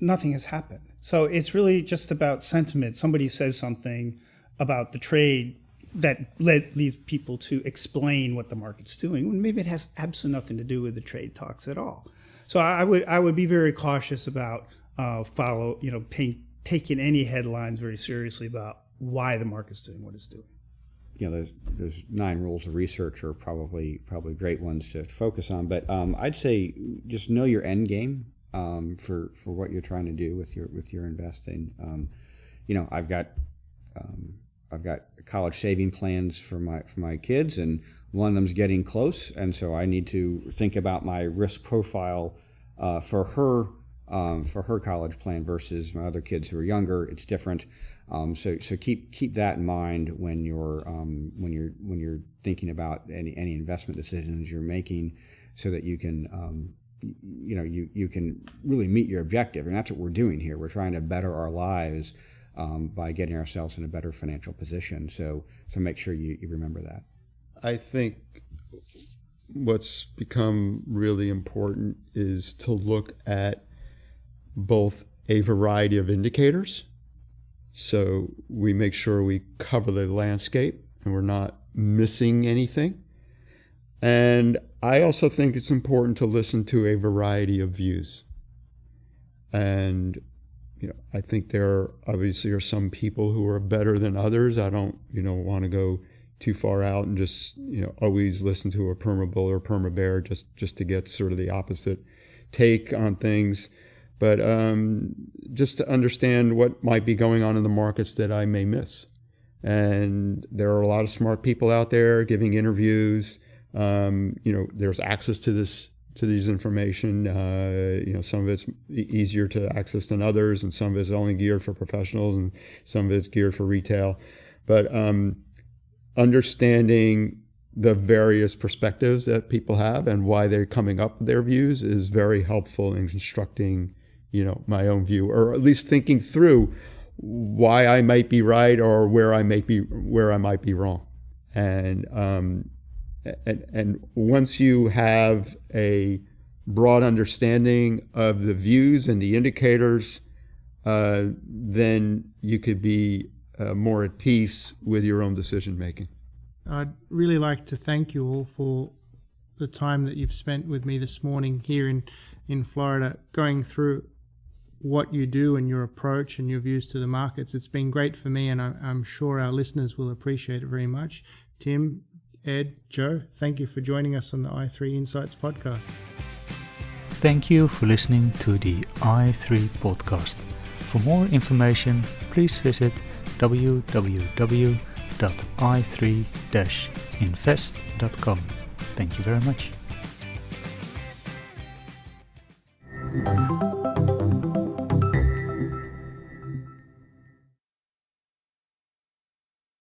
nothing has happened. So it's really just about sentiment. Somebody says something about the trade that leads people to explain what the market's doing, when maybe it has absolutely nothing to do with the trade talks at all. So I would be very cautious about taking any headlines very seriously about why the market's doing what it's doing. those 9 rules of research are probably great ones to focus on. But I'd say just know your end game for what you're trying to do with your investing. I've got college saving plans for my kids, and one of them's getting close, and so I need to think about my risk profile for her college plan versus my other kids who are younger. It's different. So keep that in mind when you're thinking about any investment decisions you're making, so that you can you can really meet your objective. And that's what we're doing here. We're trying to better our lives by getting ourselves in a better financial position. So make sure you remember that. I think what's become really important is to look at both a variety of indicators. So we make sure we cover the landscape and we're not missing anything. And I also think it's important to listen to a variety of views. And, I think there obviously are some people who are better than others. I don't, want to go too far out and just, always listen to a perma bull or perma bear just to get sort of the opposite take on things. But just to understand what might be going on in the markets that I may miss. And there are a lot of smart people out there giving interviews. There's access to these information. Some of it's easier to access than others, and some of it's only geared for professionals, and some of it's geared for retail. But understanding the various perspectives that people have and why they're coming up with their views is very helpful in constructing, my own view, or at least thinking through why I might be right or where I might be wrong. And once you have a broad understanding of the views and the indicators, then you could be more at peace with your own decision making. I'd really like to thank you all for the time that you've spent with me this morning here in Florida, going through what you do and your approach and your views to the markets. It's been great for me, and I'm sure our listeners will appreciate it very much. Tim, Ed, Joe, thank you for joining us on the i3 Insights podcast. Thank you for listening to the i3 podcast. For more information, please visit www.i3-invest.com. Thank you very much.